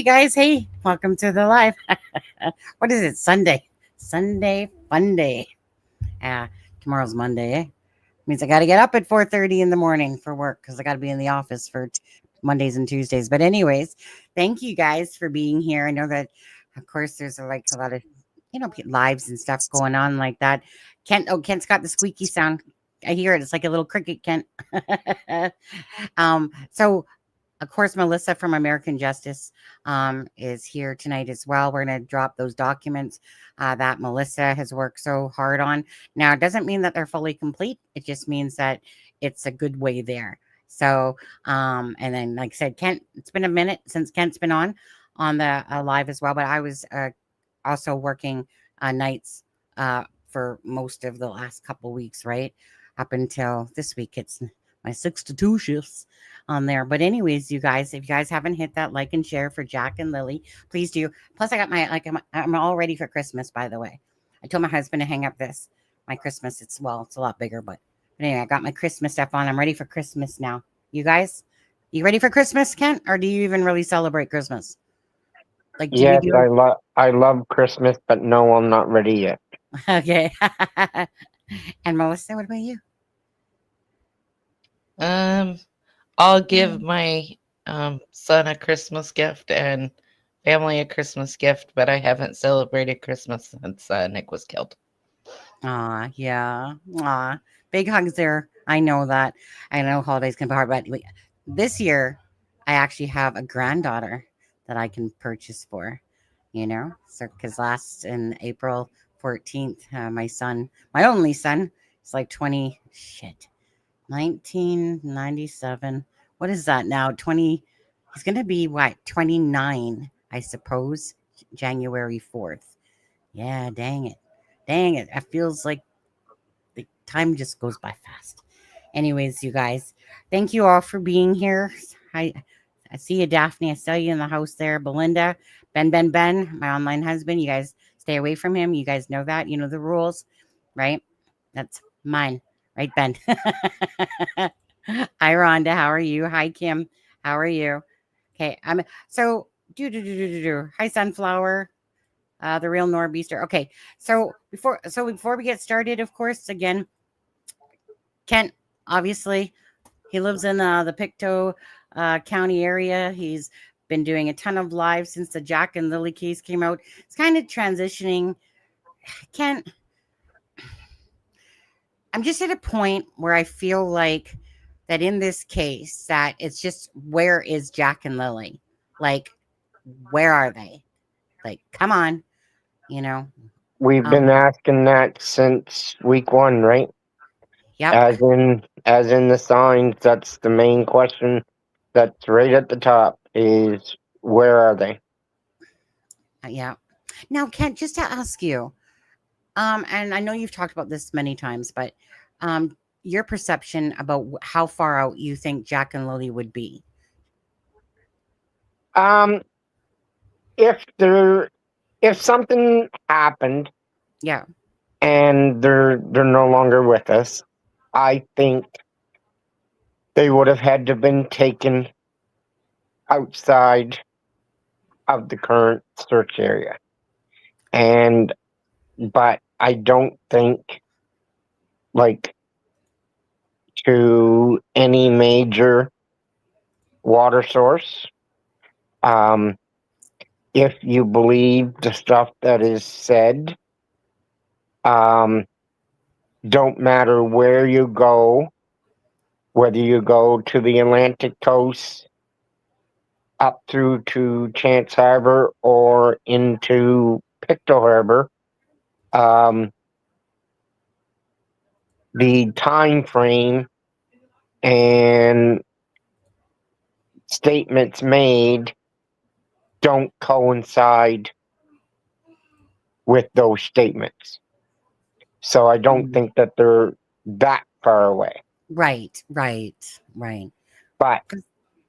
Hey guys, hey, welcome to the live. What is it? Sunday fun day. Uh, Tomorrow's Monday, eh? Means I got to get up at 4:30 in the morning for work because I got to be in the office for Mondays and Tuesdays. But anyways, thank you guys for being here. I know that, of course, there's like a lot of lives and stuff going on like that. Kent's got the squeaky sound. I hear it. It's like a little cricket, Kent. So of course, Melissa from American Justice is here tonight as well. We're going to drop those documents that Melissa has worked so hard on. Now, it doesn't mean that they're fully complete. It just means that it's a good way there. So, and then, like I said, Kent, it's been a minute since Kent's been on the live as well, but I was also working nights for most of the last couple weeks, right? Up until this week, it's my 6 to 2 shifts on there. But anyways, you guys, if you guys haven't hit that like and share for Jack and Lily, please do. Plus, I got I'm all ready for Christmas. By the way, I told my husband to hang up my Christmas. It's a lot bigger, but anyway, I got my Christmas stuff on. I'm ready for Christmas now. You guys, you ready for Christmas, Kent? Or do you even really celebrate Christmas? Like, do you Yes, do? I love Christmas, but no, I'm not ready yet. Okay. And Melissa, what about you? I'll give my son a Christmas gift and family a Christmas gift, but I haven't celebrated Christmas since Nick was killed. Aw, yeah. Aw. Big hugs there. I know that. I know holidays can be hard, but this year I actually have a granddaughter that I can purchase for, So, because last in April 14th, my only son, is like 1997. What is that now? He's going to be what? 29, I suppose, January 4th. Yeah, dang it. Dang it. It feels like the time just goes by fast. Anyways, you guys, thank you all for being here. I see you, Daphne. I saw you in the house there. Belinda, Ben, my online husband. You guys stay away from him. You guys know that. You know the rules, right? That's mine, right, Ben? Hi, Rhonda. How are you? Hi, Kim. How are you? Okay. So Hi, Sunflower. The real Norbeaster. Okay. So before we get started, of course, again, Kent, obviously, he lives in the Pictou County area. He's been doing a ton of lives since the Jack and Lily case came out. It's kind of transitioning. Kent, I'm just at a point where I feel like that in this case that it's just, where is Jack and Lily? Like, where are they? Like, come on, you know. We've been asking that since week 1, right? Yep. As in the signs, that's the main question that's right at the top is, where are they? Yeah. Now, Kent, just to ask you, and I know you've talked about this many times, but your perception about how far out you think Jack and Lily would be. If something happened, yeah, and they're no longer with us, I think they would have had to been taken outside of the current search area. But I don't think, like, to any major water source. If you believe the stuff that is said, don't matter where you go, whether you go to the Atlantic coast, up through to Chance Harbor, or into Pictou Harbor, the time frame and statements made don't coincide with those statements. So I don't think that they're that far away. Right. But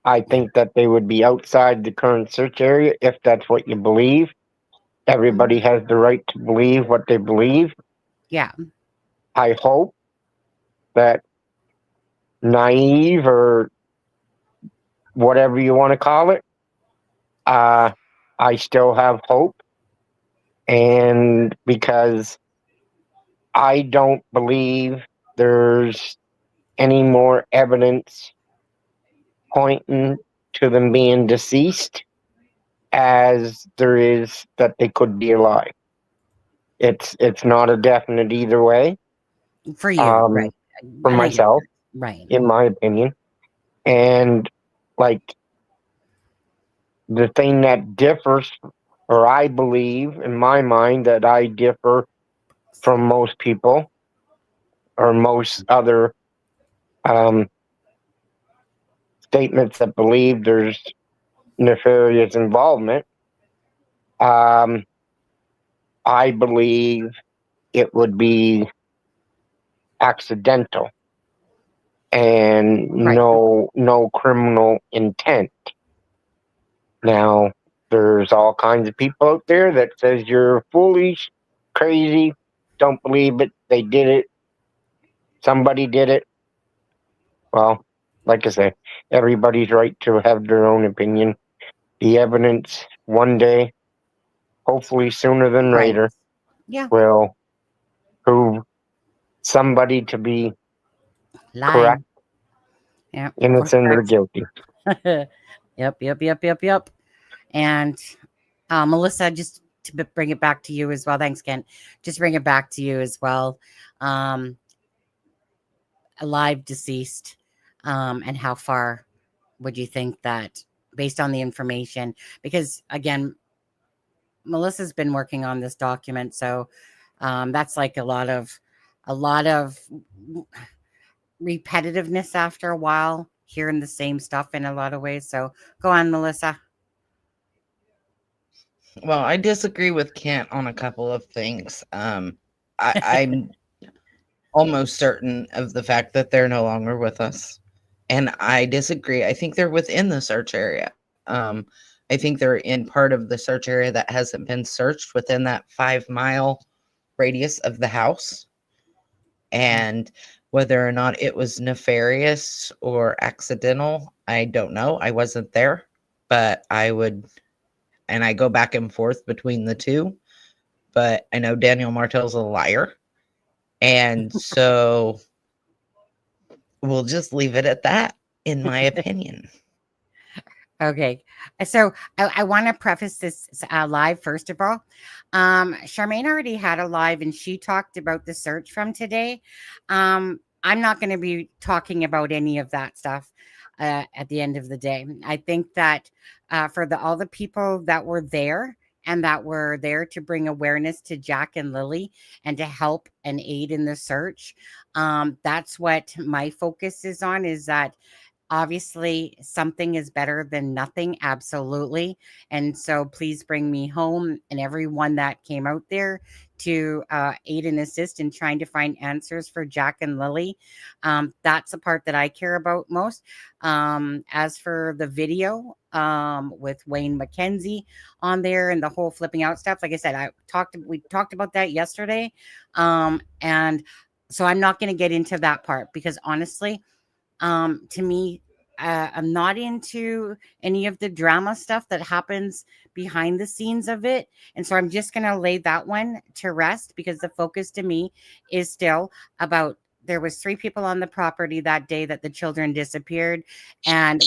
I think that they would be outside the current search area, if that's what you believe. Everybody has the right to believe what they believe. Yeah. I hope that naive, or whatever you want to call it, I still have hope. And because I don't believe there's any more evidence pointing to them being deceased as there is that they could be alive. It's not a definite either way. For you, right? For And I get myself, that. Right. in my opinion. And like the thing that differs, or I believe in my mind that I differ from most people or most other statements that believe there's nefarious involvement. I believe it would be accidental and Right. no criminal intent. Now, there's all kinds of people out there that says you're foolish, crazy, don't believe it, they did it, somebody did it. Well, like I say, everybody's right to have their own opinion. The evidence one day, hopefully sooner than Right. later, Yeah. will prove somebody to be correct, Lying. Yeah. innocent, or guilty. Yep. And Melissa, just to bring it back to you as well. Thanks, Kent. Just bring it back to you as well. Um, Alive, deceased, and how far would you think that, based on the information? Because again, Melissa's been working on this document, so that's like a lot of repetitiveness after a while, hearing the same stuff in a lot of ways. So go on, Melissa. Well, I disagree with Kent on a couple of things. I'm almost certain of the fact that they're no longer with us. And I disagree. I think they're within the search area. I think they're in part of the search area that hasn't been searched within that 5-mile radius of the house. And whether or not it was nefarious or accidental, I don't know. I wasn't there, but I would, and I go back and forth between the two. But I know Daniel Martell's a liar. And so we'll just leave it at that, in my opinion. Okay, so I want to preface this live first of all. Charmaine already had a live, and she talked about the search from today. I'm not going to be talking about any of that stuff at the end of the day. I think that for all the people that were there and that were there to bring awareness to Jack and Lily and to help and aid in the search, that's what my focus is on. Is that obviously something is better than nothing, absolutely. And so please bring me home, and everyone that came out there to aid and assist in trying to find answers for Jack and Lily. That's the part that I care about most. As for the video with Wayne McKenzie on there and the whole flipping out stuff, like I said, we talked about that yesterday. And so I'm not going to get into that part, because honestly, to me, I'm not into any of the drama stuff that happens behind the scenes of it. And so I'm just going to lay that one to rest, because the focus to me is still about, there was 3 people on the property that day that the children disappeared, and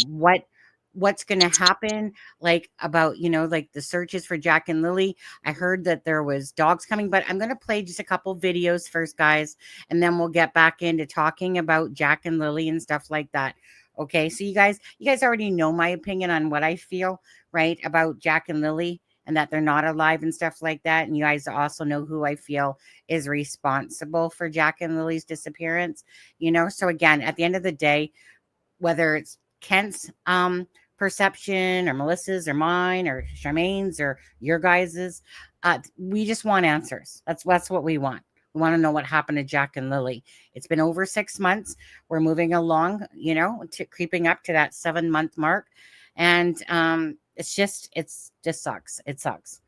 what's going to happen, like about, like the searches for Jack and Lily. I heard that there was dogs coming, but I'm going to play just a couple videos first, guys, and then we'll get back into talking about Jack and Lily and stuff like that. Okay, so you guys already know my opinion on what I feel, right, about Jack and Lily, and that they're not alive and stuff like that. And you guys also know who I feel is responsible for Jack and Lily's disappearance. So again, at the end of the day, whether it's Kent's perception or Melissa's or mine or Charmaine's or your guys's, we just want answers. That's what we want. We want to know what happened to Jack and Lily. It's been over 6 months. We're moving along, to creeping up to that 7-month mark. And it just sucks. It sucks,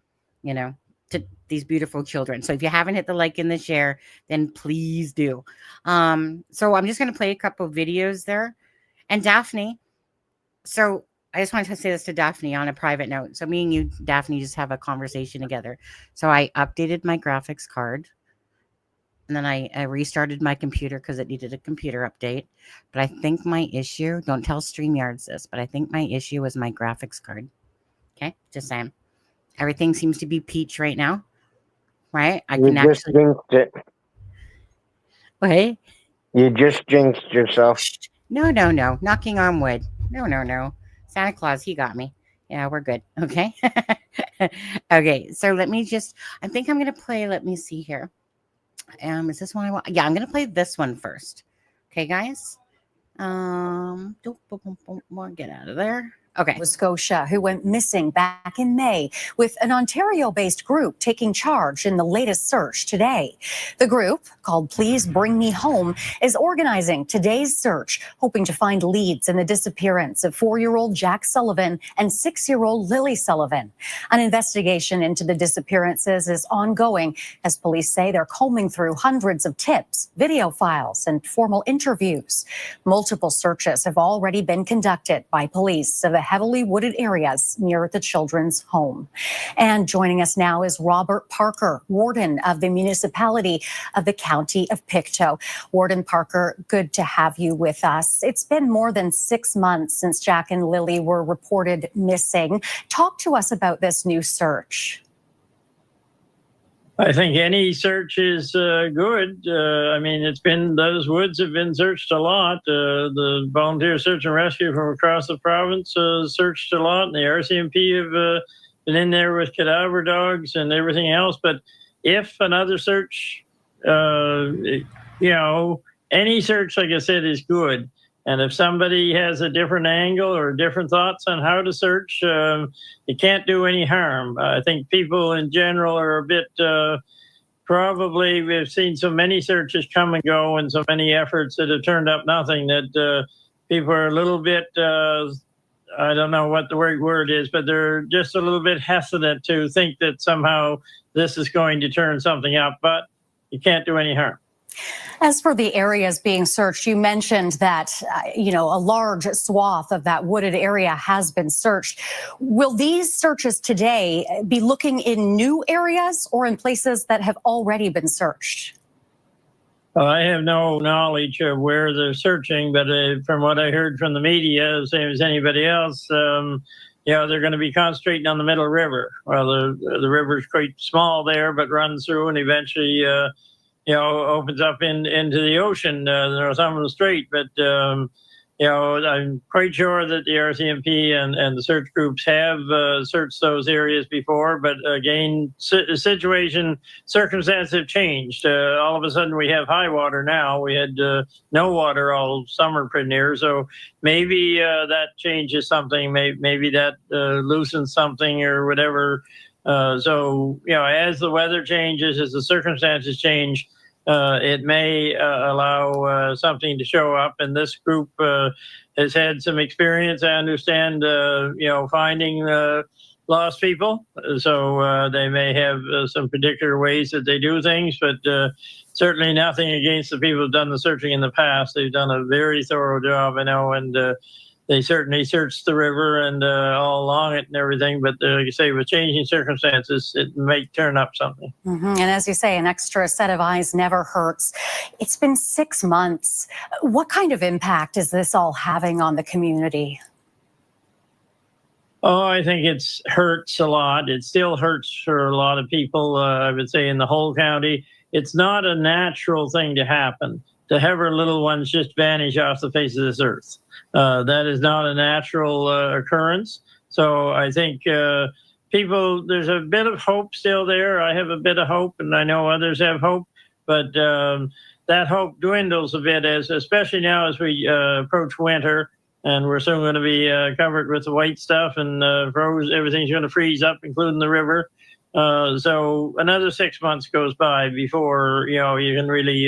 to these beautiful children. So if you haven't hit the like and the share, then please do. So I'm just going to play a couple of videos there. And Daphne, so I just wanted to say this to Daphne on a private note. So me and you, Daphne, just have a conversation together. So I updated my graphics card, and then I restarted my computer because it needed a computer update. But I think my issue, don't tell StreamYards this, but I think my issue was my graphics card. Okay, just saying. Everything seems to be peach right now, right? I You can just actually. jinxed it. Wait. You just jinxed yourself. No, no, no. Knocking on wood. No, no, no. Santa Claus, he got me. Yeah, we're good. Okay. Okay. So let me just, I think I'm going to play, let me see here. Is this one I want? Yeah, I'm going to play this one first. Okay, guys. Get out of there. Okay. Nova Scotia, who went missing back in May, with an Ontario-based group taking charge in the latest search today. The group, called Please Bring Me Home, is organizing today's search, hoping to find leads in the disappearance of 4-year-old Jack Sullivan and 6-year-old Lily Sullivan. An investigation into the disappearances is ongoing, as police say they're combing through hundreds of tips, video files, and formal interviews. Multiple searches have already been conducted by police of the heavily wooded areas near the children's home. And joining us now is Robert Parker, warden of the municipality of the County of Pictou. Warden Parker, good to have you with us. It's been more than 6 months since Jack and Lily were reported missing. Talk to us about this new search. I think any search is good. I mean, those woods have been searched a lot. The volunteer search and rescue from across the province searched a lot, and the RCMP have been in there with cadaver dogs and everything else. But if another search, any search, like I said, is good. And if somebody has a different angle or different thoughts on how to search, it can't do any harm. I think people in general are a bit, probably we've seen so many searches come and go and so many efforts that have turned up nothing that people are a little bit, I don't know what the right word is, but they're just a little bit hesitant to think that somehow this is going to turn something up, but you can't do any harm. As for the areas being searched, you mentioned that, a large swath of that wooded area has been searched. Will these searches today be looking in new areas or in places that have already been searched? I have no knowledge of where they're searching, but from what I heard from the media, same as anybody else, they're going to be concentrating on the Middle River. Well, the river's quite small there, but runs through and eventually opens up into the ocean, Northumberland Strait. But, I'm quite sure that the RCMP and the search groups have searched those areas before. But again, circumstances have changed. All of a sudden, we have high water now. We had no water all summer pretty near. So maybe that changes something. Maybe that loosens something or whatever. As the weather changes, as the circumstances change, it may allow something to show up. And this group has had some experience, I understand, finding lost people. So they may have some particular ways that they do things, but certainly nothing against the people who've done the searching in the past. They've done a very thorough job, I know, and they certainly searched the river and all along it and everything. But like you say, with changing circumstances, it may turn up something. Mm-hmm. And as you say, an extra set of eyes never hurts. It's been 6 months. What kind of impact is this all having on the community? Oh, I think it hurts a lot. It still hurts for a lot of people, I would say, in the whole county. It's not a natural thing to happen, to have our little ones just vanish off the face of this earth. That is not a natural occurrence. So I think there's a bit of hope still there. I have a bit of hope, and I know others have hope. But that hope dwindles a bit, especially now as we approach winter, and we're soon going to be covered with the white stuff, and everything's going to freeze up, including the river. So another 6 months goes by before you can really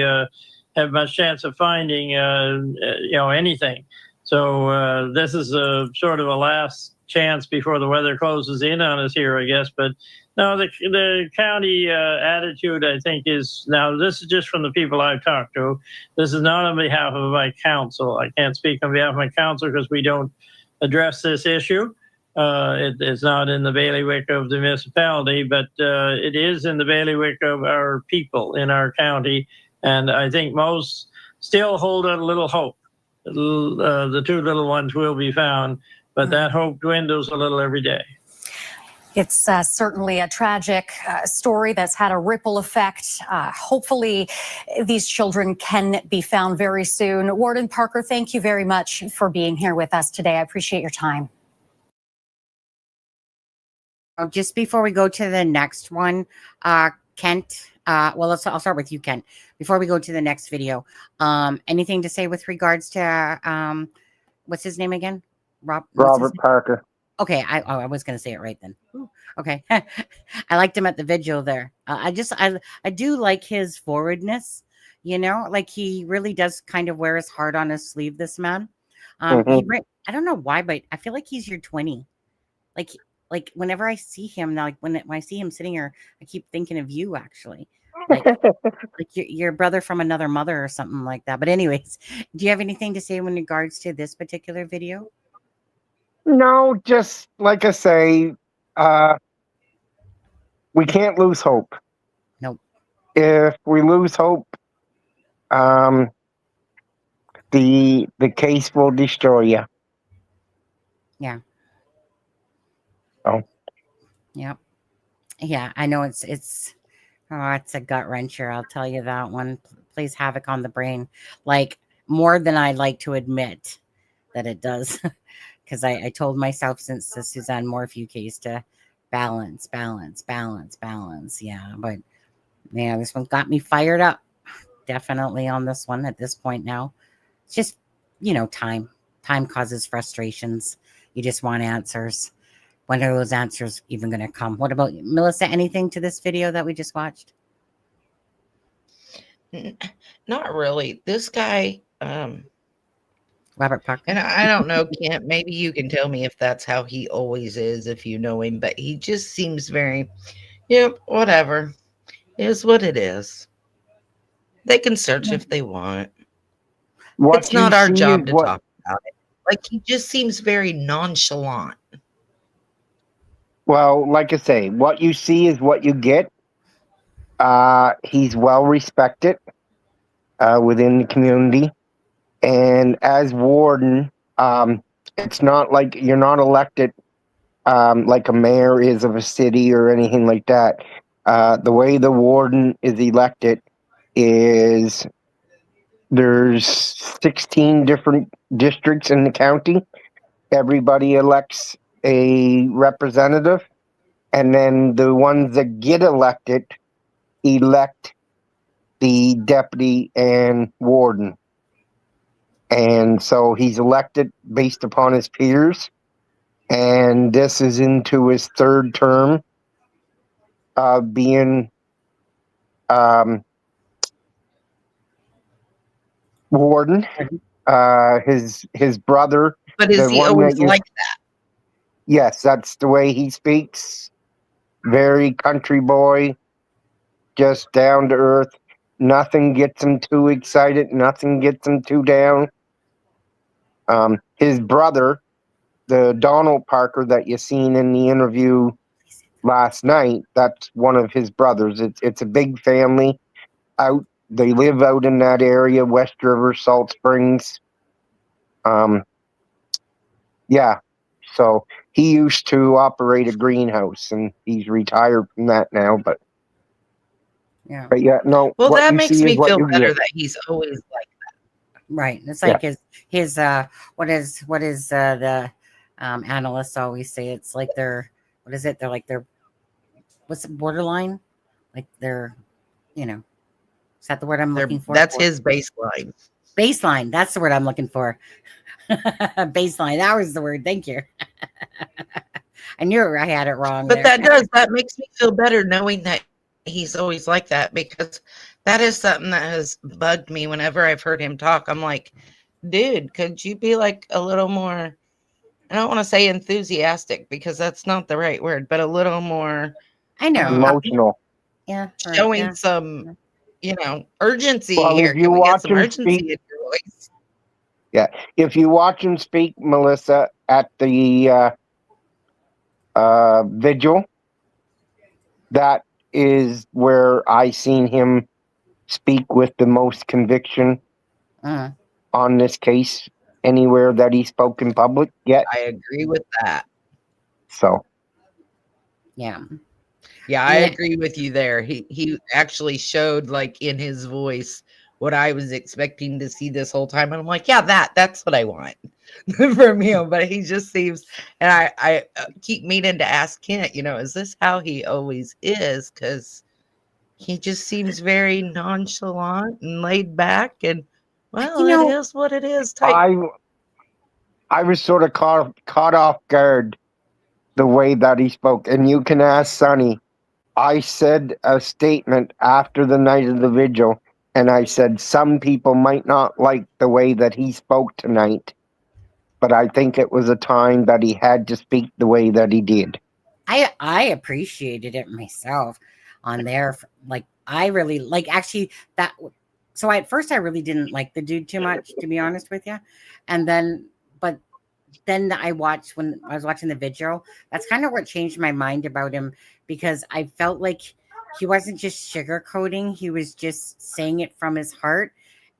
have much chance of finding anything. So this is a sort of a last chance before the weather closes in on us here, I guess. But no, the county attitude, I think, is now. This is just from the people I've talked to. This is not on behalf of my council. I can't speak on behalf of my council because we don't address this issue. It's not in the bailiwick of the municipality, but it is in the bailiwick of our people in our county. And I think most still hold out a little hope. The two little ones will be found, but that hope dwindles a little every day. It's certainly a tragic story that's had a ripple effect. Hopefully, these children can be found very soon. Warden Parker, thank you very much for being here with us today. I appreciate your time. Just before we go to the next one, Kent, well, I'll start with you, Kent. Before we go to the next video, anything to say with regards to, what's his name again? Robert Parker. Okay, I was going to say it right then. Ooh, okay. I liked him at the vigil there. I do like his forwardness, you know, like he really does kind of wear his heart on his sleeve, this man. I don't know why, but I feel like he's your 20. Like whenever I see him now, like when I see him sitting here, I keep thinking of you actually, like your brother from another mother or something like that. But anyways, do you have anything to say in regards to this particular video? No, just like I say, we can't lose hope. Nope. If we lose hope, the case will destroy you. Yeah. Oh. Yep. Yeah, I know it's a gut wrencher. I'll tell you that one plays havoc on the brain, like more than I like to admit that it does. Because I told myself since the Suzanne Morphew case to balance. Yeah, but yeah, this one got me fired up. Definitely on this one at this point now. It's just, you know, time. Time causes frustrations. You just want answers. When are those answers even going to come? What about you, Melissa? Anything to this video that we just watched? Not really. This guy, Robert Parker. and I don't know, Kent, maybe you can tell me if that's how he always is, if you know him, but he just seems very, yep, whatever. It is what it is. They can search if they want. It's not our job to talk about it. Like, he just seems very nonchalant. Well, like I say, what you see is what you get. He's well respected within the community. And as warden, it's not like you're not elected like a mayor is of a city or anything like that. The way the warden is elected is there's 16 different districts in the county. Everybody elects a representative, and then the ones that get elected elect the deputy and warden. And so he's elected based upon his peers, and this is into his third term of being warden. His brother. But is he always like that? Yes, that's the way he speaks. Very country boy, just down to earth. Nothing gets him too excited. Nothing gets him too down. His brother, the Donald Parker that you seen in the interview last night, that's one of his brothers. It's a big family. They live out in that area, West River, Salt Springs. Yeah. So he used to operate a greenhouse, and he's retired from that now. But yeah, no. Well, that makes me feel better that he's always like that. Right. It's like his what is the analysts always say? It's like they're what's the borderline? Like they're, you know, is that the word I'm looking for? That's his baseline. Baseline. That's the word I'm looking for. Baseline. That was the word. Thank you. I knew I had it wrong. But that makes me feel better knowing that he's always like that, because that is something that has bugged me whenever I've heard him talk. I'm like, dude, could you be like a little more, I don't want to say enthusiastic because that's not the right word, but a little more, I know, emotional. Yeah. Showing some, urgency well, here. If you Can we get watch some him urgency speak, in your voice? If you watch him speak, Melissa, at the vigil, that is where I seen him speak with the most conviction Mm, on this case anywhere that he spoke in public yet. I agree with that. So yeah. Yeah, I Yeah. agree with you there. He actually showed like in his voice what I was expecting to see this whole time. And I'm like, yeah, that's what I want from him. But he just seems, and I keep meaning to ask Kent, is this how he always is? Because he just seems very nonchalant and laid back and, well, You it know, is what it is type. I was sort of caught off guard the way that he spoke. And you can ask Sonny. I said a statement after the night of the vigil, and I said some people might not like the way that he spoke tonight, but I think it was a time that he had to speak the way that he did. I appreciated it myself on there. Like I really like actually that. So at first I really didn't like the dude too much, to be honest with you, and but then I watched when I was watching the video. That's kind of what changed my mind about him because I felt like he wasn't just sugarcoating; he was just saying it from his heart,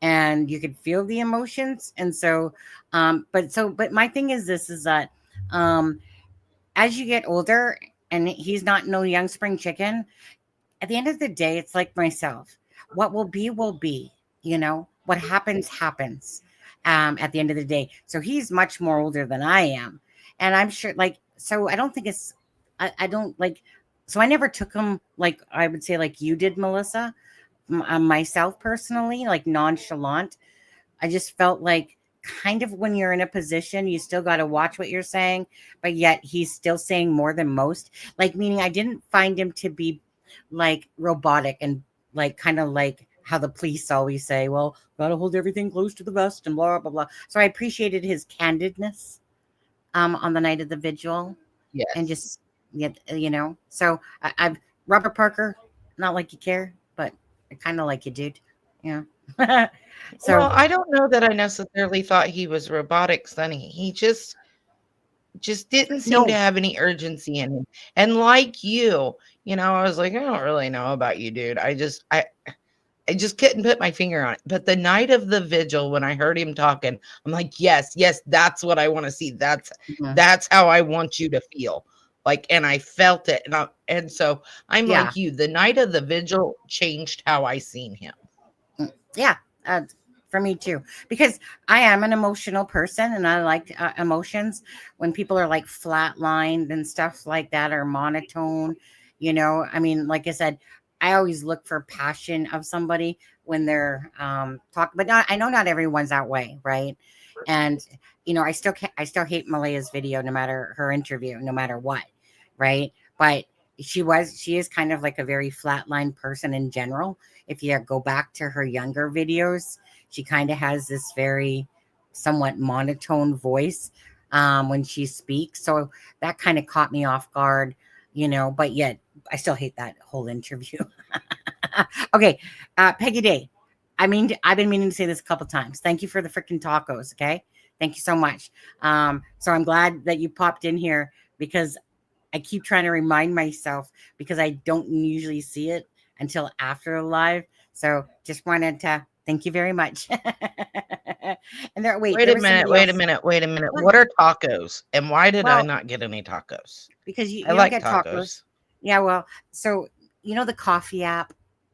and you could feel the emotions. And so, but my thing is this: is that as you get older, and he's not no young spring chicken. At the end of the day, it's like myself. What will be will be. What happens happens. At the end of the day, so he's much more older than I am, and I'm sure. Like, so I don't think it's. I don't like. So I never took him like I would say like you did, Melissa. Myself personally, like nonchalant. I just felt like kind of when you're in a position, you still got to watch what you're saying, but yet he's still saying more than most. Like, meaning I didn't find him to be like robotic and like kind of like how the police always say, well, gotta hold everything close to the vest and blah, blah, blah. So I appreciated his candidness on the night of the vigil Yes. and just, so I've Robert Parker, not like you care, but I kind of like you, dude. Yeah. So Well, I don't know that I necessarily thought he was robotic, Sonny. He just didn't seem to no, have any urgency in him. And like you, I was like, I don't really know about you, dude. I just couldn't put my finger on it. But the night of the vigil, when I heard him talking, I'm like, yes, that's what I want to see. That's how I want you to feel. Like, and I felt it. And so I'm yeah. like you, the night of the vigil changed how I seen him. Yeah, for me too, because I am an emotional person and I like emotions. When people are like flatlined and stuff like that or monotone, I mean, like I said, I always look for passion of somebody when they're talking, but I know not everyone's that way, right? And I still hate Malaya's video, no matter her interview, no matter what, right? But she is kind of like a very flatline person in general. If you go back to her younger videos, she kind of has this very somewhat monotone voice when she speaks. So that kind of caught me off guard, but yet I still hate that whole interview. Okay. Peggy Day. I've been meaning to say this a couple times. Thank you for the freaking tacos. Okay. Thank you so much. So I'm glad that you popped in here because I keep trying to remind myself because I don't usually see it until after the live. So just wanted to thank you very much. And Wait a minute. What are tacos? And why did I not get any tacos? Because you I don't like get tacos. Yeah, well, so the coffee app,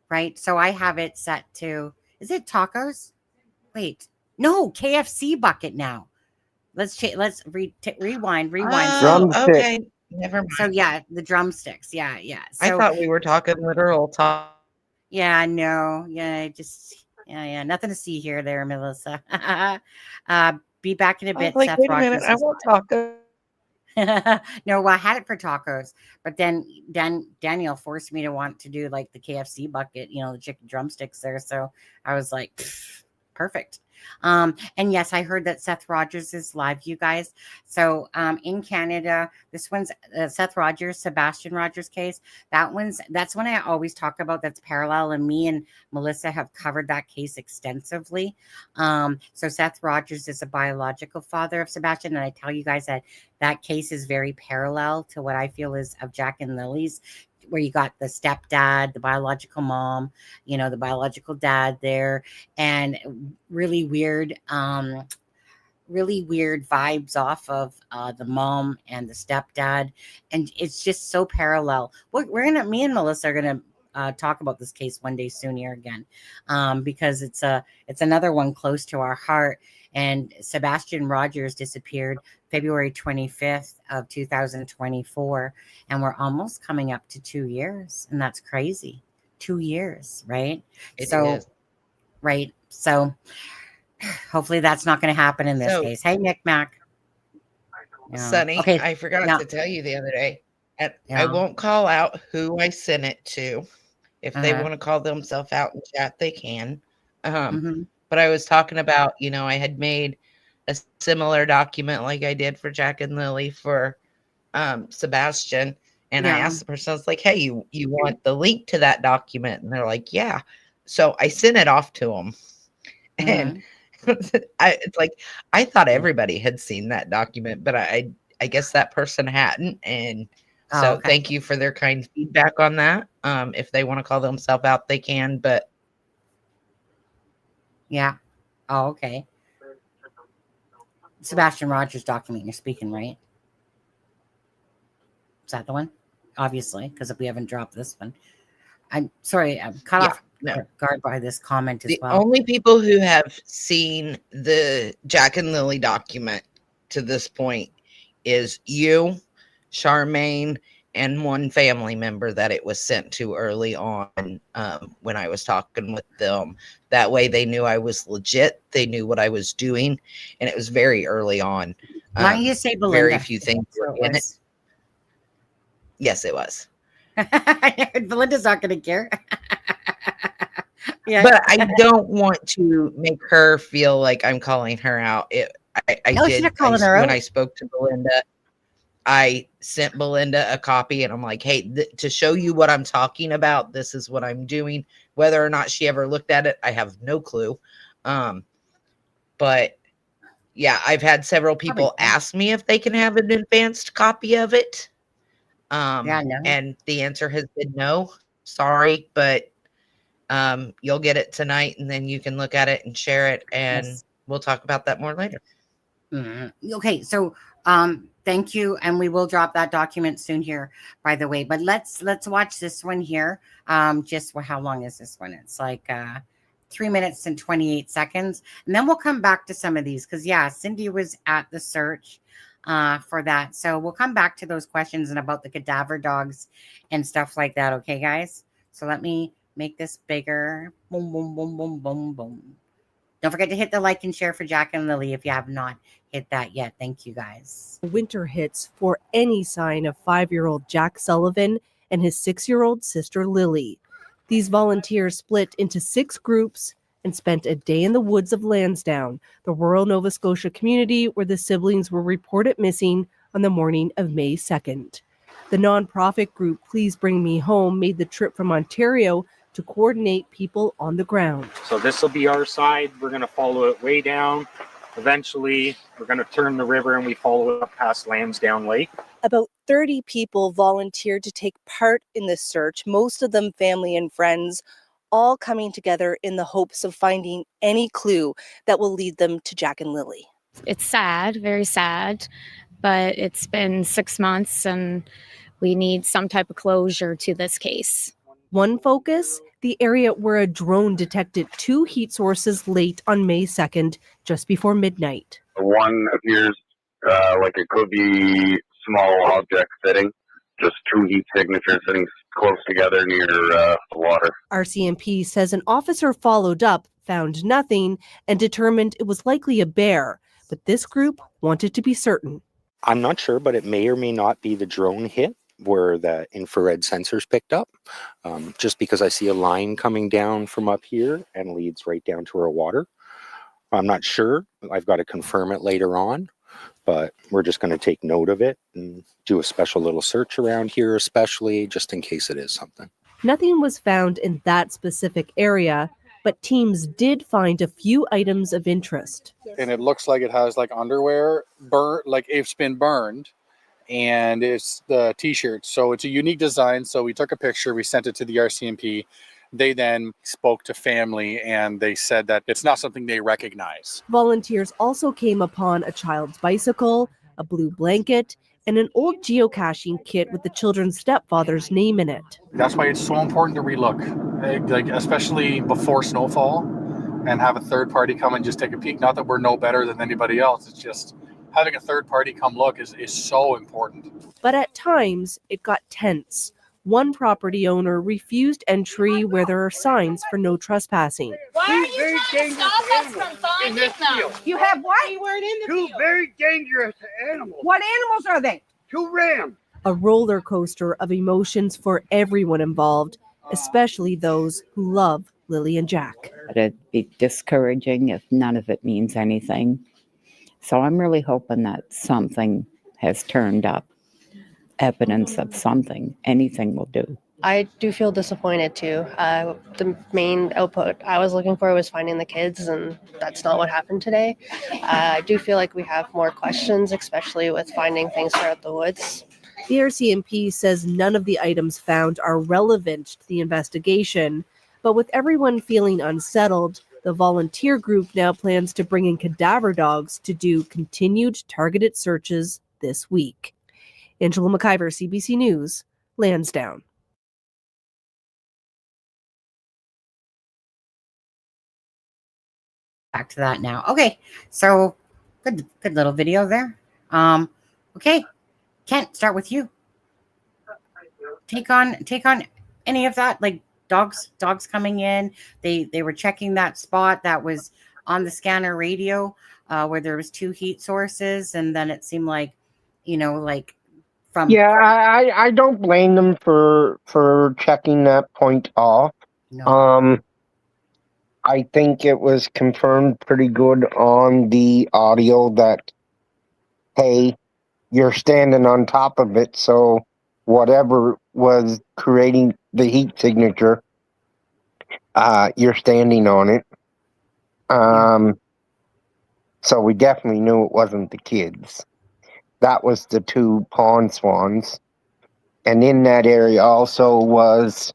right? So I have it set to, is it tacos? Wait, no, KFC bucket now. Let's rewind. Oh, Drumstick. okay. Never mind. So yeah, the drumsticks. Yeah. So, I thought we were talking literal talk. yeah, no, yeah, nothing to see here, there, Melissa. Be back in a I was bit. like, Seth wait a minute, Rogers I is want tacos. No, well, I had it for tacos, but then Daniel forced me to want to do like the KFC bucket, the chicken drumsticks there. So I was like, Perfect. And yes, I heard that Seth Rogers is live, you guys. So in Canada, this one's Seth Rogers, Sebastian Rogers case. That's one I always talk about. That's parallel, and me and Melissa have covered that case extensively. So Seth Rogers is a biological father of Sebastian, and I tell you guys that case is very parallel to what I feel is of Jack and Lily's, where you got the stepdad, the biological mom, the biological dad there, and really weird vibes off of the mom and the stepdad. And it's just so parallel. Me and Melissa are gonna talk about this case one day soon here again, because it's another one close to our heart. And Sebastian Rogers disappeared February 25th of 2024, and we're almost coming up to 2 years, and that's crazy. 2 years, right? It so is. Right. So hopefully that's not going to happen in this case. Hey, Nick Mac. Yeah. Sonny, Okay. I forgot Yeah. to tell you the other day, and Yeah. I won't call out who I sent it to. If they Uh-huh. want to call themselves out in chat, they can. Mhm. But I was talking about, I had made a similar document like I did for Jack and Lily for Sebastian. And I Yeah. asked the person, I was like, hey, you want the link to that document? And they're like, yeah. So I sent it off to them. And it's like, I thought everybody had seen that document, but I guess that person hadn't. And so okay. Thank you for their kind feedback on that. If they want to call themselves out, they can, but Yeah. Oh, okay. Sebastian Rogers document you're speaking, right? Is that the one? Obviously, because if we haven't dropped this one. I'm sorry, I'm cut off guard by this comment as well. The only people who have seen the Jack and Lily document to this point is you, Charmaine, and one family member that it was sent to early on when I was talking with them. That way they knew I was legit. They knew what I was doing. And it was very early on. Why don't you say Belinda? Very few things were in it. Yes, it was. Belinda's not going to care. Yeah. But I don't want to make her feel like I'm calling her out. When I spoke to Belinda, I sent Belinda a copy and I'm like, hey, to show you what I'm talking about, this is what I'm doing. Whether or not she ever looked at it, I have no clue. But yeah, I've had several people ask me if they can have an advanced copy of it. And the answer has been no. Sorry, but you'll get it tonight and then you can look at it and share it, and we'll talk about that more later. Okay, so thank you, and we will drop that document soon here, by the way. But let's watch this one here. How long is this one? It's like 3 minutes and 28 seconds, and then we'll come back to some of these because Cindy was at the search for that, so we'll come back to those questions and about the cadaver dogs and stuff like that. Okay, guys. So let me make this bigger. Boom, boom, boom, boom, boom, boom. Don't forget to hit the like and share for Jack and Lily if you have not hit that yet. Thank you, guys. Winter hits for any sign of 5-year-old Jack Sullivan and his 6-year-old sister Lily. These volunteers split into 6 groups and spent a day in the woods of Lansdowne, the rural Nova Scotia community where the siblings were reported missing on the morning of May 2nd. The nonprofit group Please Bring Me Home made the trip from Ontario to coordinate people on the ground. So this will be our side. We're going to follow it way down. Eventually, we're going to turn the river and we follow it up past Lansdowne Lake. About 30 people volunteered to take part in this search, most of them family and friends, all coming together in the hopes of finding any clue that will lead them to Jack and Lily. It's sad, very sad, but it's been 6 months and we need some type of closure to this case. One focus, the area where a drone detected 2 heat sources late on May 2nd, just before midnight. One appears like it could be small object sitting, just 2 heat signatures sitting close together near the water. RCMP says an officer followed up, found nothing, and determined it was likely a bear. But this group wanted to be certain. I'm not sure, but it may or may not be the drone hit where the infrared sensors picked up, just because I see a line coming down from up here and leads right down to our water. I'm not sure. I've got to confirm it later on, but we're just going to take note of it and do a special little search around here, especially just in case it is something. Nothing was found in that specific area, but teams did find a few items of interest. And it looks like it has like underwear burnt, like it's been burned, and it's the t-shirts. So it's a unique design. So we took a picture, we sent it to the RCMP. They then spoke to family and they said that it's not something they recognize. Volunteers also came upon a child's bicycle, a blue blanket, and an old geocaching kit with the children's stepfather's name in it. That's why it's so important to relook, like especially before snowfall, and have a third party come and just take a peek. Not that we're no better than anybody else. It's just having a third party come look is so important. But at times, it got tense. One property owner refused entry where there are signs for no trespassing. Why are you trying to stop us from finding them? You have what? We weren't in the Two field. very dangerous animals. What animals are they? Two rams. A roller coaster of emotions for everyone involved, especially those who love Lily and Jack. It'd be discouraging if none of it means anything. So I'm really hoping that something has turned up, evidence of something. Anything will do. I do feel disappointed too. The main output I was looking for was finding the kids, and that's not what happened today. I do feel like we have more questions, especially with finding things throughout the woods. The RCMP says none of the items found are relevant to the investigation, but with everyone feeling unsettled, the volunteer group now plans to bring in cadaver dogs to do continued targeted searches this week. Angela McIver, CBC News, Lansdowne. Back to that now. Okay, so good little video there. Okay, Kent, start with you. Take on any of that, like dogs coming in. They were checking that spot that was on the scanner radio where there was two heat sources, and then it seemed like, like from I don't blame them for checking that point off. No. I think it was confirmed pretty good on the audio that, hey, you're standing on top of it, so whatever was creating the heat signature, you're standing on it. So we definitely knew it wasn't the kids. That was the two pond swans. And in that area also was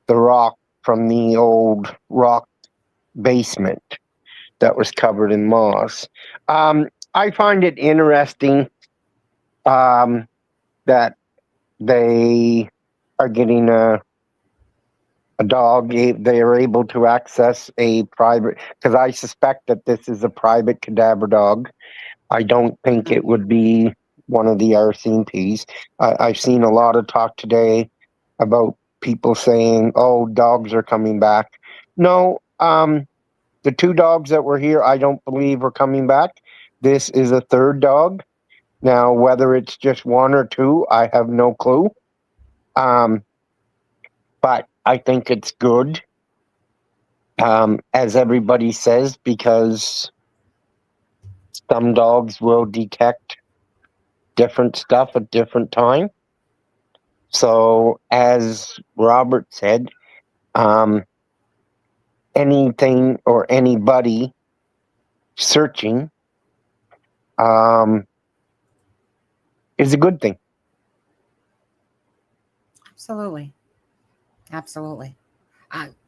the rock from the old rock basement that was covered in moss. I find it interesting that they are getting a dog. They are able to access a private, because I suspect that this is a private cadaver dog. I don't think it would be one of the RCMPs. I've seen a lot of talk today about people saying, oh, dogs are coming back. No, the two dogs that were here, I don't believe are coming back. This is a third dog. Now, whether it's just one or two, I have no clue. But I think it's good, as everybody says, because some dogs will detect different stuff at different time. So, as Robert said, anything or anybody searching is a good thing. Absolutely.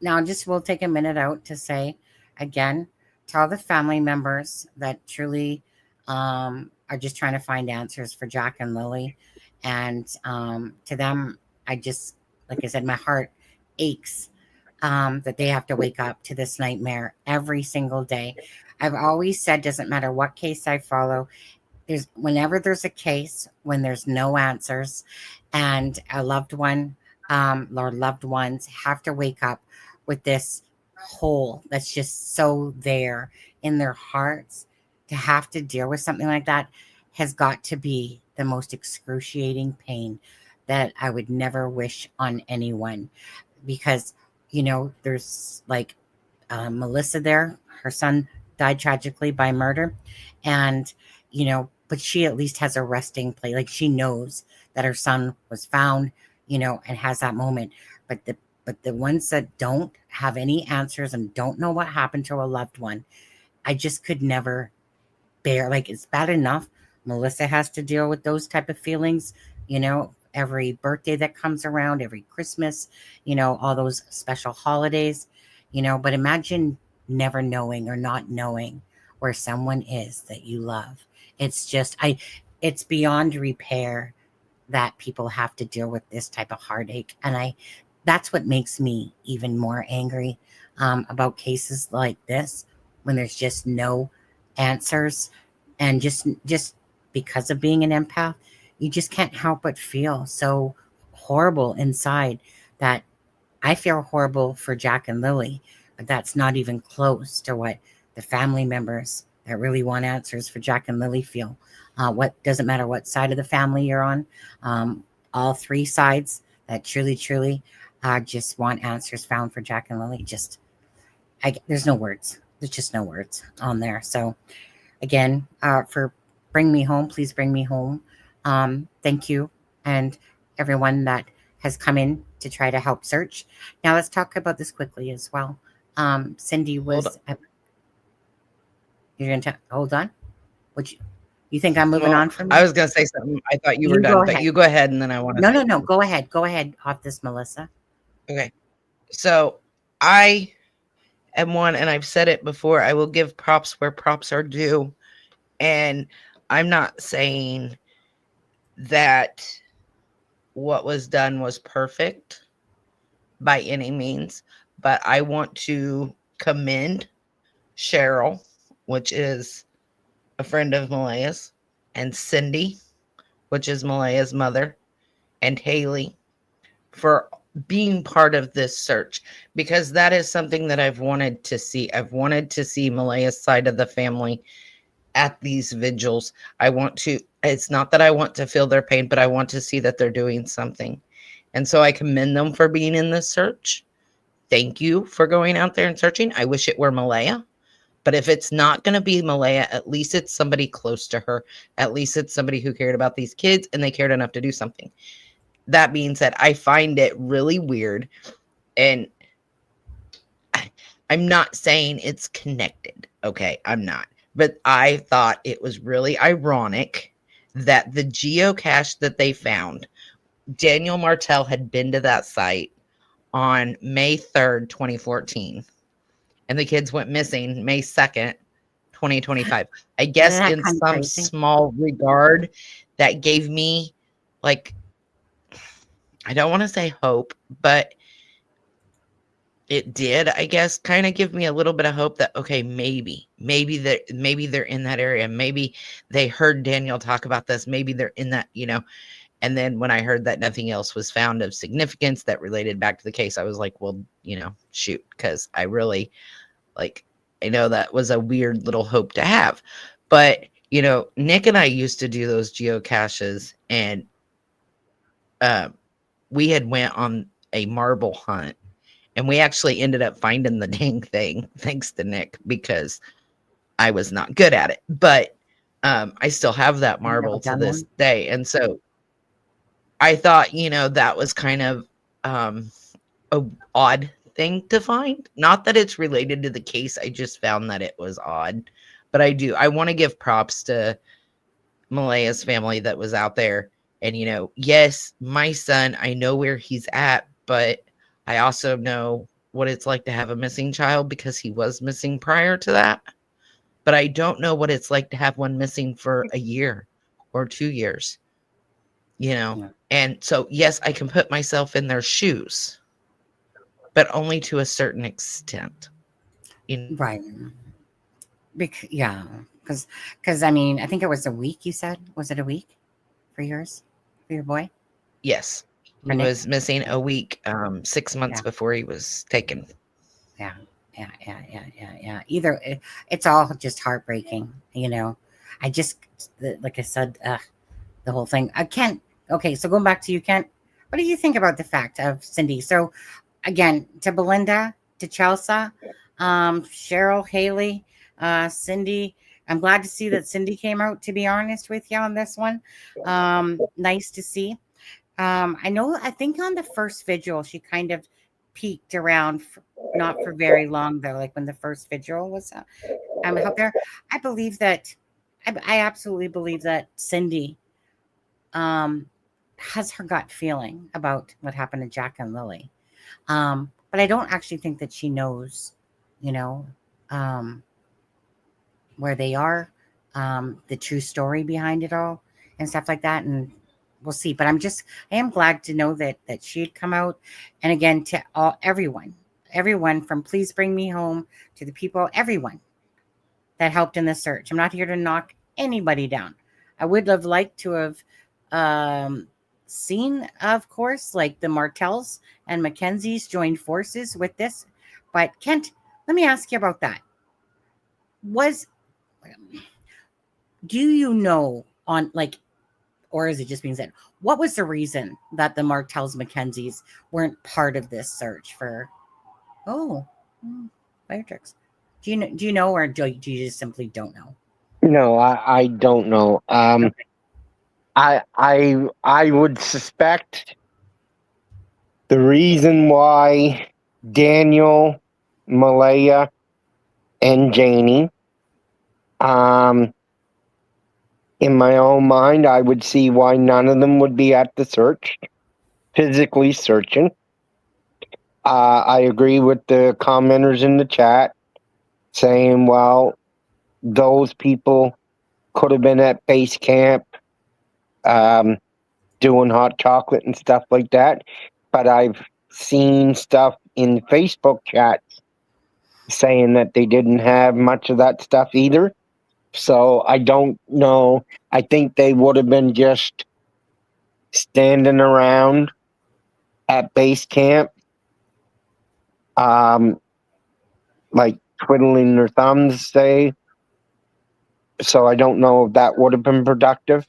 Now, we'll take a minute out to say, again, to all the family members that truly are just trying to find answers for Jack and Lily. And to them, like I said, my heart aches that they have to wake up to this nightmare every single day. I've always said, doesn't matter what case I follow, whenever there's a case, when there's no answers, and a loved one or loved ones have to wake up with this hole that's just so there in their hearts, to have to deal with something like that has got to be the most excruciating pain that I would never wish on anyone. Because, there's like Melissa there, her son died tragically by murder. And, you know, but she at least has a resting place. Like, she knows that her son was found, you know, and has that moment. But the ones that don't have any answers and don't know what happened to a loved one, I just could never bear. Like, it's bad enough Melissa has to deal with those type of feelings, you know, every birthday that comes around, every Christmas, you know, all those special holidays, you know. But imagine never knowing or not knowing where someone is that you love. It's just, it's beyond repair that people have to deal with this type of heartache. And that's what makes me even more angry about cases like this, when there's just no answers. And just because of being an empath, you just can't help but feel so horrible inside. That I feel horrible for Jack and Lily, but that's not even close to what the family members that really want answers for Jack and Lily feel. What doesn't matter what side of the family you're on, all three sides that truly just want answers found for Jack and Lily. There's no words. There's just no words on there. So again, for Bring Me Home, please bring me home. Thank you, and everyone that has come in to try to help search. Now let's talk about this quickly as well. Cindy was. You're going to hold on. You think I'm moving on from you? I was going to say something. I thought you were done, but you go ahead, and then I want to. No. Go ahead. Go ahead off this, Melissa. Okay. So I am one, and I've said it before, I will give props where props are due. And I'm not saying that what was done was perfect by any means, but I want to commend Cheryl, which is a friend of Malaya's, and Cindy, which is Malaya's mother, and Haley, for being part of this search, because that is something that I've wanted to see. I've wanted to see Malaya's side of the family at these vigils. It's not that I want to feel their pain, but I want to see that they're doing something. And so I commend them for being in this search. Thank you for going out there and searching. I wish it were Malaya, but if it's not going to be Malaya, at least it's somebody close to her. At least it's somebody who cared about these kids and they cared enough to do something. That being said, I find it really weird, and I'm not saying it's connected. Okay, I'm not. But I thought it was really ironic that the geocache that they found, Daniel Martell had been to that site on May 3rd, 2014. And the kids went missing May 2nd, 2025. I guess in some small regard, that gave me, like, I don't want to say hope, but it did, I guess, kind of give me a little bit of hope that, okay, maybe they're in that area. Maybe they heard Daniel talk about this. Maybe they're in that, you know. And then when I heard that nothing else was found of significance that related back to the case, I was like, well, you know, shoot, because I really, like, I know that was a weird little hope to have. But, you know, Nick and I used to do those geocaches, and we had went on a marble hunt. And we actually ended up finding the dang thing, thanks to Nick, because I was not good at it. But I still have that marble to this day. And so I thought, you know, that was kind of a odd thing to find. Not that it's related to the case. I just found that it was odd. But I want to give props to Malaya's family that was out there. And, you know, yes, my son, I know where he's at, but I also know what it's like to have a missing child because he was missing prior to that. But I don't know what it's like to have one missing for a year or 2 years, you know? Yeah. And so, yes, I can put myself in their shoes, but only to a certain extent. Right. Yeah. Because, I mean, I think it was a week, you said. Was it a week for yours? For your boy? Yes. He was missing a week, 6 months before he was taken. Yeah. It's all just heartbreaking, you know. I just, like I said, the whole thing. I can't. Okay, so going back to you, Kent, what do you think about the fact of Cindy? So, again, to Belinda, to Chelsea, Cheryl, Haley, Cindy, I'm glad to see that Cindy came out, to be honest with you, on this one. Nice to see. I think on the first vigil, she kind of peeked around, not for very long, though, like when the first vigil was out there. I believe that, I absolutely believe that Cindy has her gut feeling about what happened to Jack and Lily. But I don't actually think that she knows, you know, where they are, the true story behind it all and stuff like that. And we'll see. But I am glad to know that she had come out. And again, to everyone from Please Bring Me Home to the people, everyone that helped in the search. I'm not here to knock anybody down. I would have liked to have seen, of course, like the Martells and Mackenzies joined forces with this. But Kent, let me ask you about that. Do you know on like, or is it just being said, what was the reason that the Martells Mackenzies weren't part of this search for fire trucks? Do you know, or do you just simply don't know? No, I don't know. I would suspect the reason why Daniel, Malaya, and Janie, in my own mind, I would see why none of them would be at the search, physically searching. I agree with the commenters in the chat saying, well, those people could have been at base camp doing hot chocolate and stuff like that. But I've seen stuff in Facebook chats saying that they didn't have much of that stuff either. So I don't know. I think they would have been just standing around at base camp, like twiddling their thumbs, say. So I don't know if that would have been productive.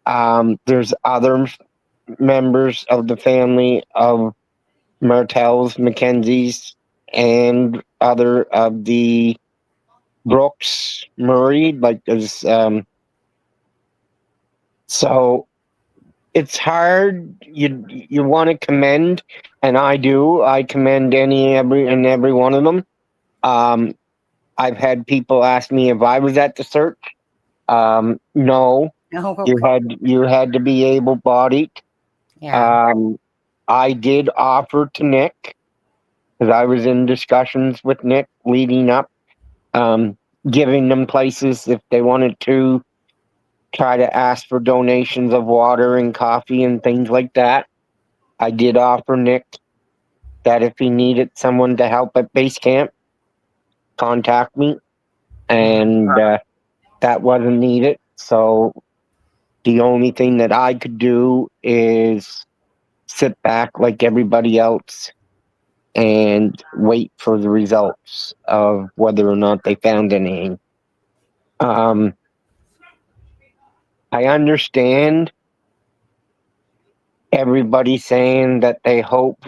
There's other members of the family of Martells, Mackenzies, and other of the Brooks, Murray. Like there's so it's hard. You want to commend, and I do. I commend every one of them. I've had people ask me if I was at the search. No, you had to be able-bodied. Yeah. I did offer to Nick, because I was in discussions with Nick leading up, giving them places if they wanted to try to ask for donations of water and coffee and things like that. I did offer Nick that if he needed someone to help at base camp, contact me, and that wasn't needed. So the only thing that I could do is sit back like everybody else and wait for the results of whether or not they found anything. I understand everybody saying that they hope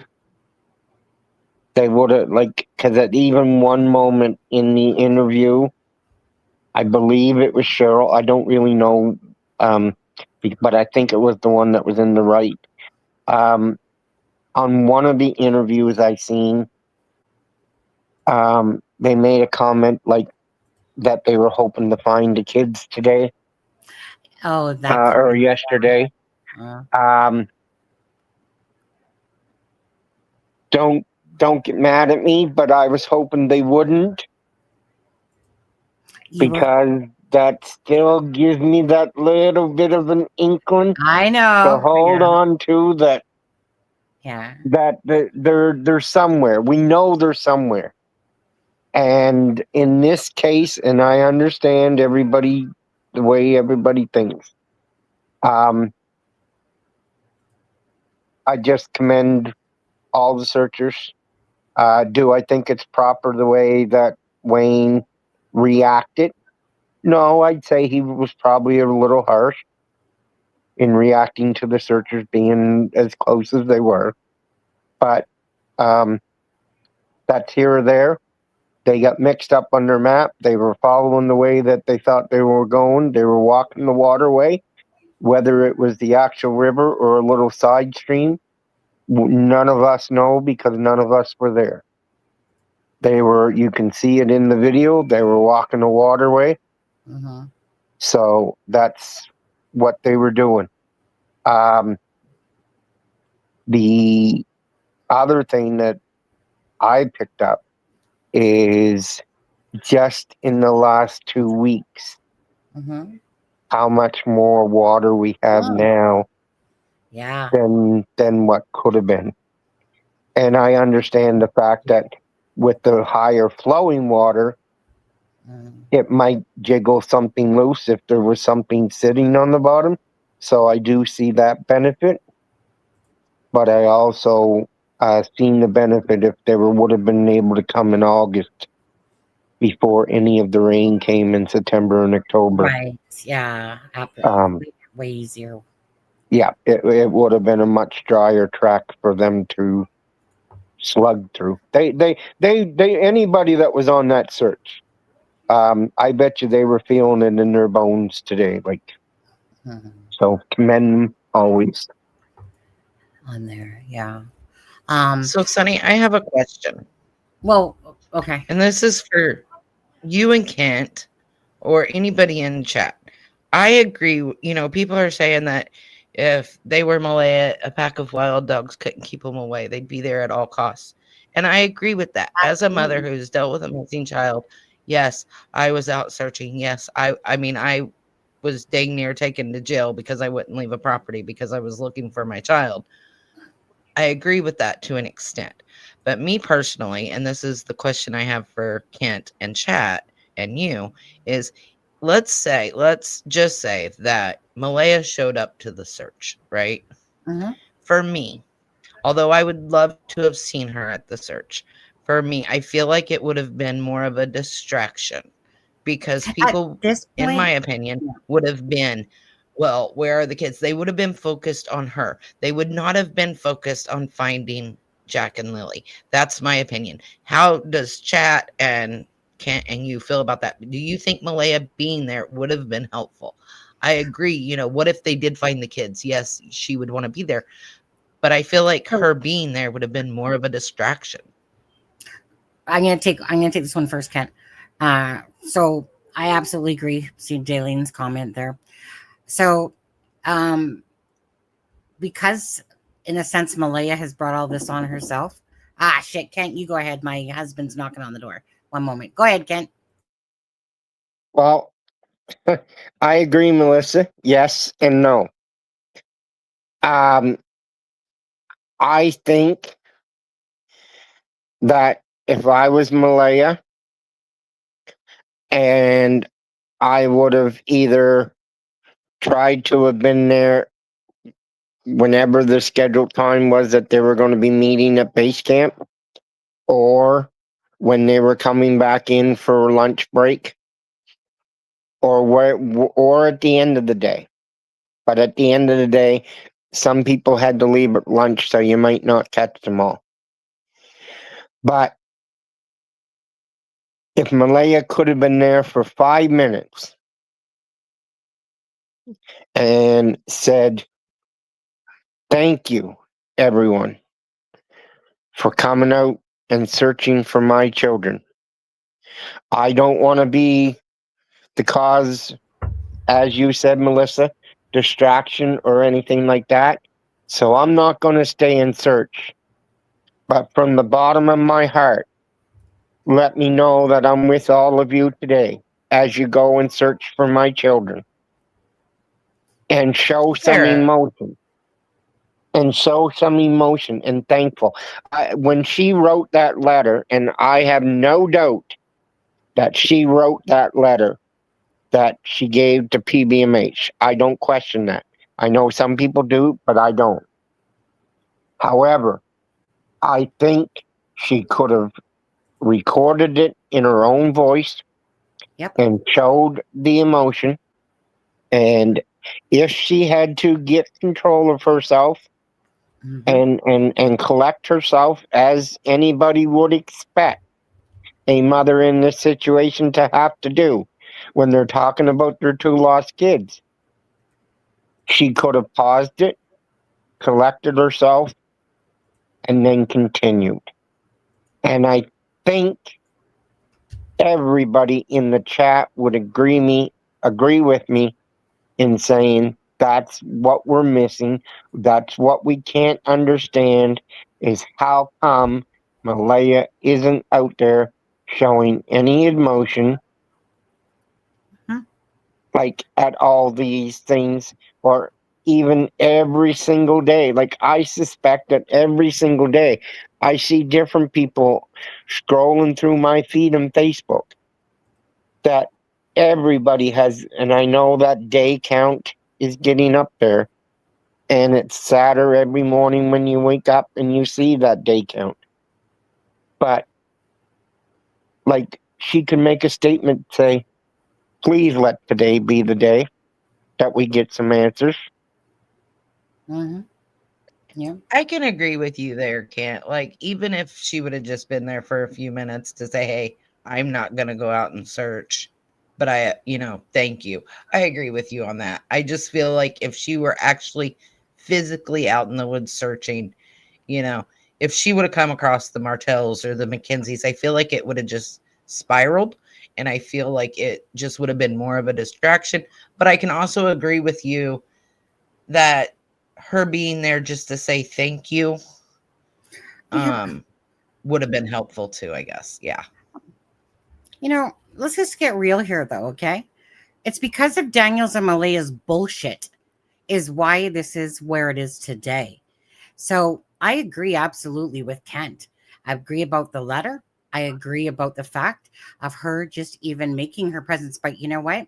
they would have, like, because at even one moment in the interview, I believe it was Cheryl. I don't really know, but I think it was the one that was in the right. On one of the interviews I seen, they made a comment like that they were hoping to find the kids today. Oh, that's or yesterday. Don't get mad at me, but I was hoping they wouldn't, because that still gives me that little bit of an inkling. I know. To hold on to that. Yeah. That they're somewhere. We know they're somewhere. And in this case, and I understand the way everybody thinks. I just commend all the searchers. Do I think it's proper the way that Wayne reacted? No, I'd say he was probably a little harsh in reacting to the searchers being as close as they were. But that's here or there. They got mixed up on their map. They were following the way that they thought they were going. They were walking the waterway, whether it was the actual river or a little side stream. None of us know because none of us were there. You can see it in the video. They were walking the waterway. Mm-hmm. So that's what they were doing. The other thing that I picked up is just in the last 2 weeks, Mm-hmm. how much more water we have now Yeah. than what could have been. And I understand the fact that with the higher flowing water, it might jiggle something loose if there was something sitting on the bottom. So I do see that benefit. But I also seen the benefit if they would have been able to come in August before any of the rain came in September and October. Right. Yeah. Way easier. Yeah, it would have been a much drier track for them to slug through. They anybody that was on that search, I bet you they were feeling it in their bones today. Like, so commend them always. On there, yeah. So, Sonny, I have a question. Well, okay. And this is for you and Kent or anybody in chat. I agree. You know, people are saying that if they were Malaya, a pack of wild dogs couldn't keep them away. They'd be there at all costs. And I agree with that. As a mother who's dealt with a missing child, yes, I was out searching. Yes, I mean, I was dang near taken to jail because I wouldn't leave a property because I was looking for my child. I agree with that to an extent. But me personally, and this is the question I have for Kent and chat and you, is let's just say that Malaya showed up to the search, right? Mm-hmm. For me, although I would love to have seen her at the search, for me, I feel like it would have been more of a distraction because people, in my opinion, would have been, well, where are the kids? They would have been focused on her. They would not have been focused on finding Jack and Lily. That's my opinion. How does chat and Kent and you feel about that? Do you think Malaya being there would have been helpful? I agree. You know, what if they did find the kids? Yes, she would want to be there. But I feel like her being there would have been more of a distraction. I'm gonna take this one first, Kent. So I absolutely agree. See Daylene's comment there. So, because in a sense, Malaya has brought all this on herself. Shit, Kent, you go ahead. My husband's knocking on the door. One moment. Go ahead, Kent. Well, I agree, Melissa. Yes and no. I think that if I was Malaya and I would have either tried to have been there whenever the scheduled time was that they were going to be meeting at base camp, or when they were coming back in for lunch break, or at the end of the day. But at the end of the day, some people had to leave at lunch, so you might not catch them all. But if Malaya could have been there for 5 minutes and said, "Thank you, everyone, for coming out and searching for my children. I don't want to be the cause, as you said, Melissa, distraction or anything like that. So I'm not going to stay in search. But from the bottom of my heart, let me know that I'm with all of you today as you go and search for my children. And show some emotion. And show some emotion and thankful." When she wrote that letter, and I have no doubt that she wrote that letter that she gave to PBMH. I don't question that. I know some people do, but I don't. However, I think she could have recorded it in her own voice and showed the emotion. And if she had to get control of herself and collect herself as anybody would expect, a mother in this situation to have to do when they're talking about their 2 lost kids. She could have paused it, collected herself, and then continued. And I think everybody in the chat would agree with me in saying that's what we're missing. That's what we can't understand, is how come Malaya isn't out there showing any emotion, like at all these things, or even every single day. Like, I suspect that every single day I see different people scrolling through my feed on Facebook that everybody has, and I know that day count is getting up there, and it's sadder every morning when you wake up and you see that day count. But like, she could make a statement, say, please let today be the day that we get some answers. Mm-hmm. Yeah. I can agree with you there, Kent. Like, even if she would have just been there for a few minutes to say, hey, I'm not going to go out and search, but thank you. I agree with you on that. I just feel like if she were actually physically out in the woods searching, if she would have come across the Martells or the McKenzies, I feel like it would have just spiraled. And I feel like it just would have been more of a distraction. But I can also agree with you that her being there just to say thank you would have been helpful too, I guess. Yeah. Let's just get real here, though, okay? It's because of Daniel's and Malaya's bullshit is why this is where it is today. So I agree absolutely with Kent. I agree about the letter. I agree about the fact of her just even making her presence. But you know what?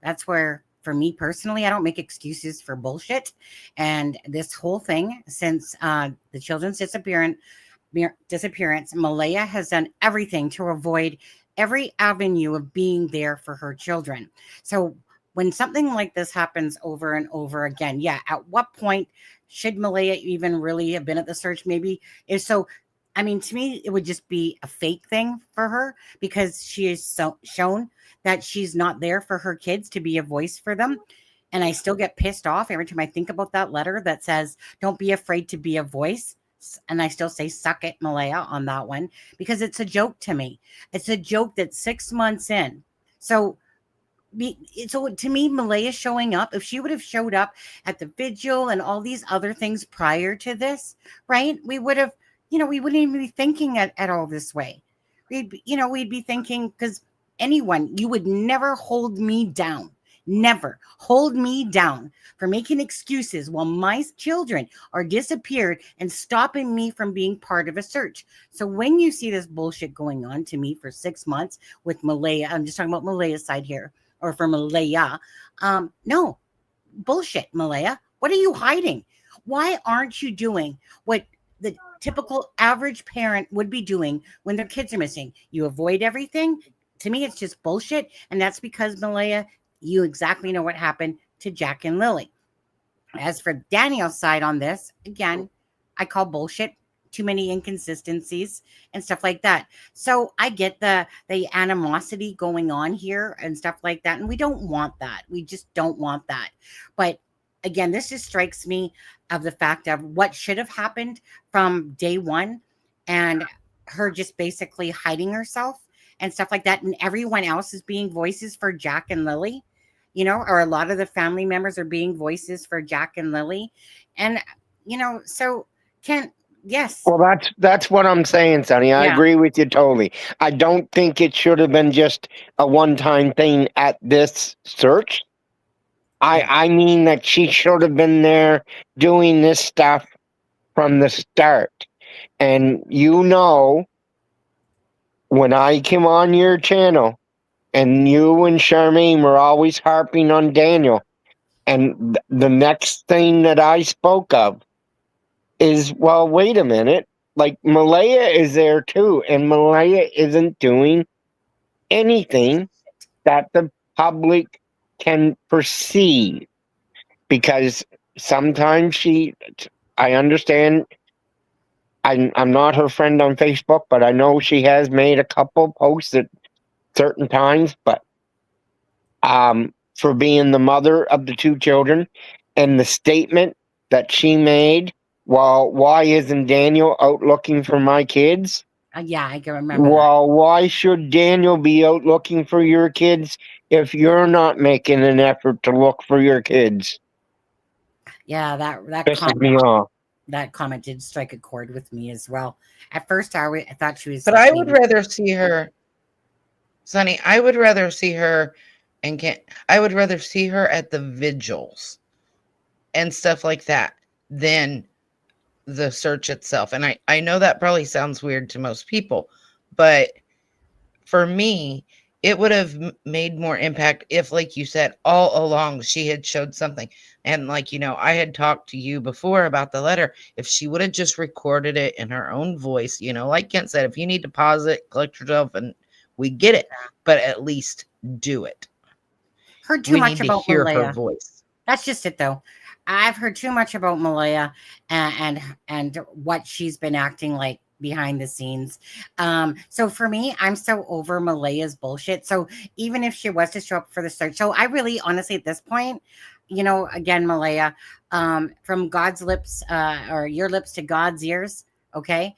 That's where, for me personally, I don't make excuses for bullshit. And this whole thing, since the children's disappearance, Malaya has done everything to avoid every avenue of being there for her children. So when something like this happens over and over again, at what point should Malaya even really have been at the search? Maybe is so. I mean, to me, it would just be a fake thing for her because she is shown that she's not there for her kids to be a voice for them. And I still get pissed off every time I think about that letter that says, don't be afraid to be a voice. And I still say, suck it, Malaya, on that one, because it's a joke to me. It's a joke that's 6 months in. So to me, Malaya showing up, if she would have showed up at the vigil and all these other things prior to this, right, we would have, we wouldn't even be thinking at all this way. We'd be thinking, because anyone, you would never hold me down. Never hold me down for making excuses while my children are disappeared and stopping me from being part of a search. So when you see this bullshit going on to me for 6 months with Malaya, I'm just talking about Malaya's side here, or for Malaya, no, bullshit, Malaya. What are you hiding? Why aren't you doing what the typical average parent would be doing when their kids are missing? You avoid everything. To me, it's just bullshit. And that's because, Malaya, you exactly know what happened to Jack and Lily. As for Daniel's side on this, again, I call bullshit, too many inconsistencies and stuff like that. So I get the animosity going on here and stuff like that. And we don't want that. We just don't want that. But again, this just strikes me of the fact of what should have happened from day one, and her just basically hiding herself and stuff like that. And everyone else is being voices for Jack and Lily, or a lot of the family members are being voices for Jack and Lily. And, so yes. Well, that's what I'm saying, Sonny. I agree with you totally. I don't think it should have been just a one-time thing at this search. I mean that she should have been there doing this stuff from the start. And when I came on your channel, and you and Charmaine were always harping on Daniel, and the next thing that I spoke of is, well, wait a minute, like, Malaya is there too, and Malaya isn't doing anything that the public can perceive, because sometimes I understand I'm not her friend on Facebook, but I know she has made a couple posts at certain times. But for being the mother of the two children, and the statement that she made, well, why isn't Daniel out looking for my kids? Yeah, I can remember that. Well, why should Daniel be out looking for your kids if you're not making an effort to look for your kids? Yeah, that Pisses me off. that comment did strike a chord with me as well. At first, I thought she was. But I would rather see her, Sonny. I would rather see her, I would rather see her at the vigils and stuff like that than the search itself. And I know that probably sounds weird to most people, but for me, it would have made more impact if, like you said, all along she had showed something. And like, I had talked to you before about the letter. If she would have just recorded it in her own voice, like Kent said, if you need to pause it, collect yourself, and we get it, but at least do it. Heard too much need about to hear Malaya. her voice. That's just it, though. I've heard too much about Malaya and what she's been acting like behind the scenes. So for me, I'm so over Malaya's bullshit. So even if she was to show up for the search, so I really, honestly, at this point, again, Malaya, from God's lips, or your lips to God's ears, okay?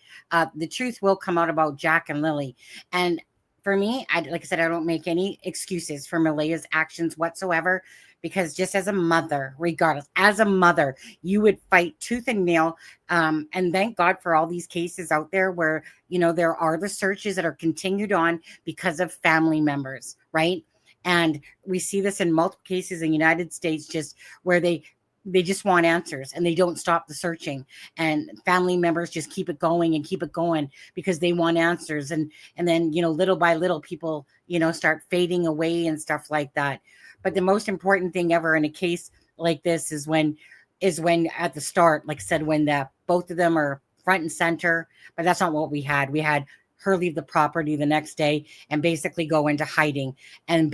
The truth will come out about Jack and Lily. And for me, like I said, I don't make any excuses for Malaya's actions whatsoever, because just as a mother, regardless, as a mother, you would fight tooth and nail. And thank God for all these cases out there where, there are the searches that are continued on because of family members, right? And we see this in multiple cases in the United States, just where they just want answers and they don't stop the searching, and family members just keep it going because they want answers. And then, little by little, people, start fading away and stuff like that. But the most important thing ever in a case like this is when at the start, like I said, when both of them are front and center. But that's not what we had. We had her leave the property the next day and basically go into hiding and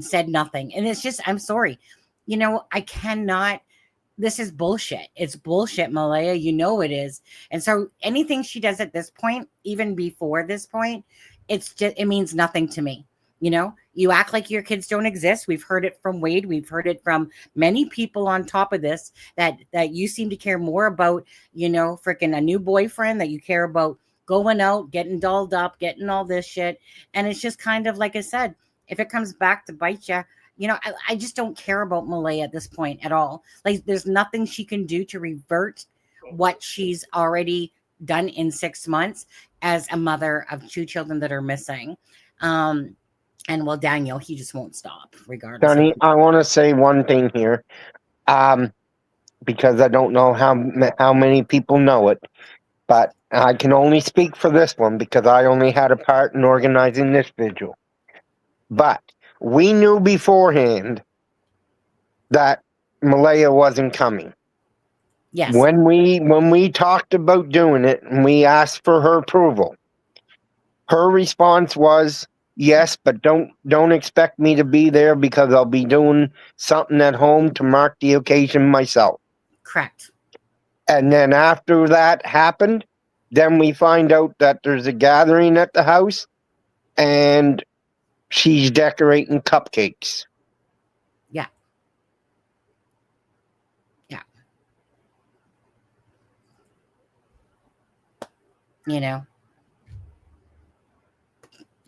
said nothing. And it's just, I'm sorry, I cannot. This is bullshit. It's bullshit, Malaya. It is. And so anything she does at this point, even before this point, it means nothing to me. You act like your kids don't exist. We've heard it from Wade. We've heard it from many people on top of this, that you seem to care more about, freaking a new boyfriend, that you care about going out, getting dolled up, getting all this shit. And it's just kind of, like I said, if it comes back to bite you, I just don't care about Malaya at this point at all. Like, there's nothing she can do to revert what she's already done in 6 months as a mother of 2 children that are missing. And well, Daniel, he just won't stop regardless. Sonny, I want to say one thing here, because I don't know how many people know it, but I can only speak for this one because I only had a part in organizing this vigil. But we knew beforehand that Malaya wasn't coming. Yes. When we talked about doing it and we asked for her approval, her response was, yes, but don't expect me to be there because I'll be doing something at home to mark the occasion myself. Correct. And then after that happened, then we find out that there's a gathering at the house and she's decorating cupcakes. Yeah. Yeah.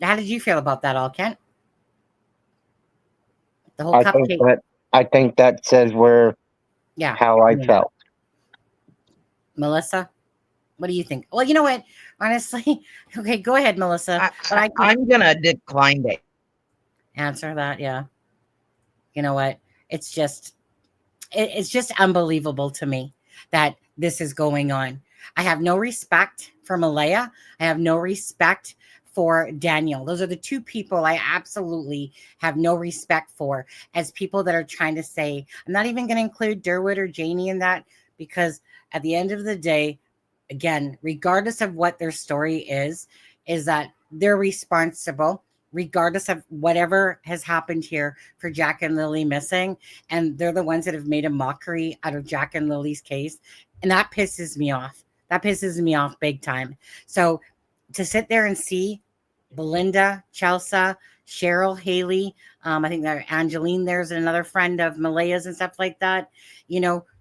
How did you feel about that all, Kent? The whole cupcake. I think that says how I felt. Melissa, what do you think? Well, you know what? Honestly, okay, go ahead, Melissa. I'm gonna decline to answer that. Yeah. You know what? It's just unbelievable to me that this is going on. I have no respect for Malaya. I have no respect for Daniel. Those are the 2 people I absolutely have no respect for as people that are trying to say, I'm not even going to include Durwood or Janie in that, because at the end of the day, again, regardless of what their story is that they're responsible, regardless of whatever has happened here for Jack and Lily missing. And they're the ones that have made a mockery out of Jack and Lily's case. And that pisses me off. That pisses me off big time. So to sit there and see Belinda, Chelsea, Cheryl, Haley, I think that Angeline, there's another friend of Malaya's and stuff like that,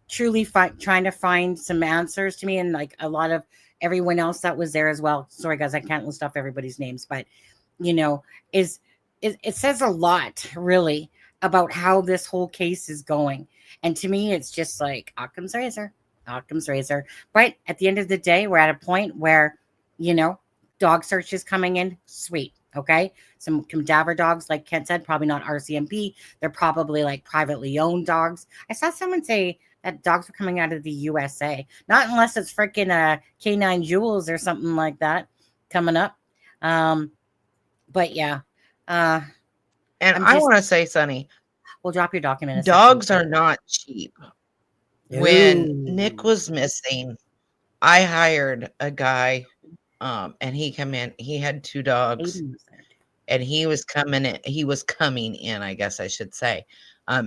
truly trying to find some answers to me, and like a lot of everyone else that was there as well. Sorry guys, I can't list off everybody's names, but it says a lot really about how this whole case is going. And to me, it's just like Occam's razor. But at the end of the day, we're at a point where, dog search is coming in. Sweet. Okay. Some cadaver dogs, like Kent said, probably not RCMP. They're probably like privately owned dogs. I saw someone say that dogs were coming out of the USA. Not unless it's freaking Canine Jewels or something like that coming up. But yeah. And I want to say, Sonny, we'll drop your document. Dogs are not cheap. When Nick was missing, I hired a guy, and he came in. He had 2 dogs, and he was coming in, I guess I should say,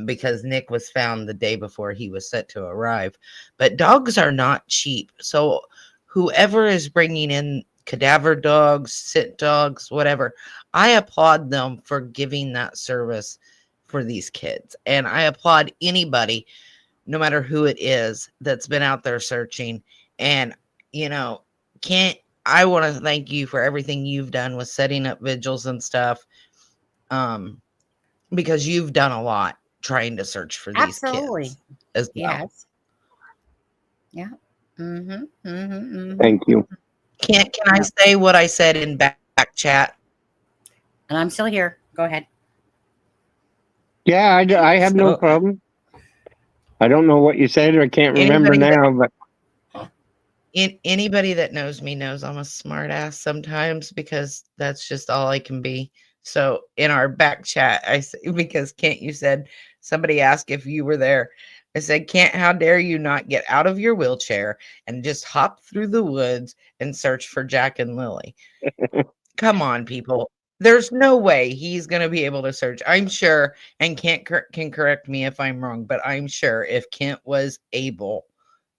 because Nick was found the day before he was set to arrive. But dogs are not cheap. So whoever is bringing in cadaver dogs, sit dogs, whatever, I applaud them for giving that service for these kids. And I applaud anybody, no matter who it is, that's been out there searching. And, I want to thank you for everything you've done with setting up vigils and stuff, because you've done a lot trying to search for these kids as well. Yes. Yeah. Thank you. Can I say what I said in back chat? And I'm still here. Go ahead. Yeah, I have no problem. I don't know what you said, or I can't remember now. But anybody that knows me knows I'm a smart ass sometimes, because that's just all I can be. So in our back chat, I say, because Kent, you said, somebody asked if you were there. I said, Kent, how dare you not get out of your wheelchair and just hop through the woods and search for Jack and Lily? Come on, people. There's no way he's going to be able to search. I'm sure, and Kent can correct me if I'm wrong, but I'm sure if Kent was able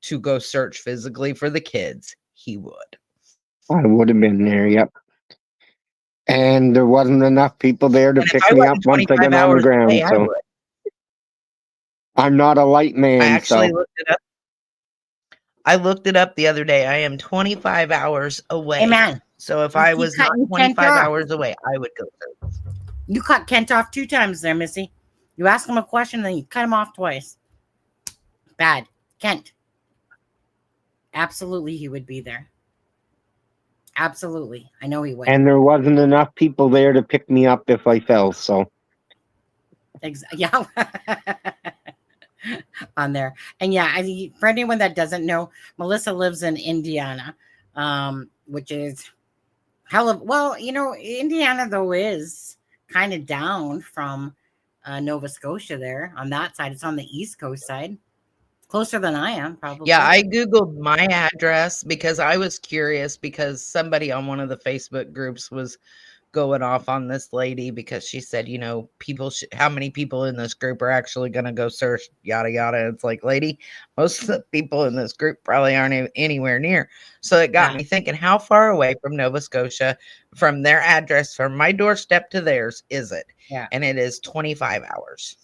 to go search physically for the kids, he would. I would have been there, yep. And there wasn't enough people there to pick me up once I got on the ground. So I'm not a light man. I actually looked it up. I looked it up the other day. I am 25 hours away. Amen. So if I was not 25 hours away, I would go search. You cut Kent off 2 times there, Missy. You ask him a question, then you cut him off twice. Bad. Kent. Absolutely, he would be there. Absolutely. I know he would. And there wasn't enough people there to pick me up if I fell, so. Yeah. On there. And yeah, for anyone that doesn't know, Melissa lives in Indiana, which is Indiana, though, is kind of down from Nova Scotia there on that side. It's on the East Coast side. Closer than I am, probably. Yeah, I Googled my address because I was curious, because somebody on one of the Facebook groups was going off on this lady because she said, how many people in this group are actually going to go search, yada, yada. It's like, lady, most of the people in this group probably aren't anywhere near. So it got me thinking, how far away from Nova Scotia, from their address, from my doorstep to theirs, is it? Yeah. And it is 25 hours.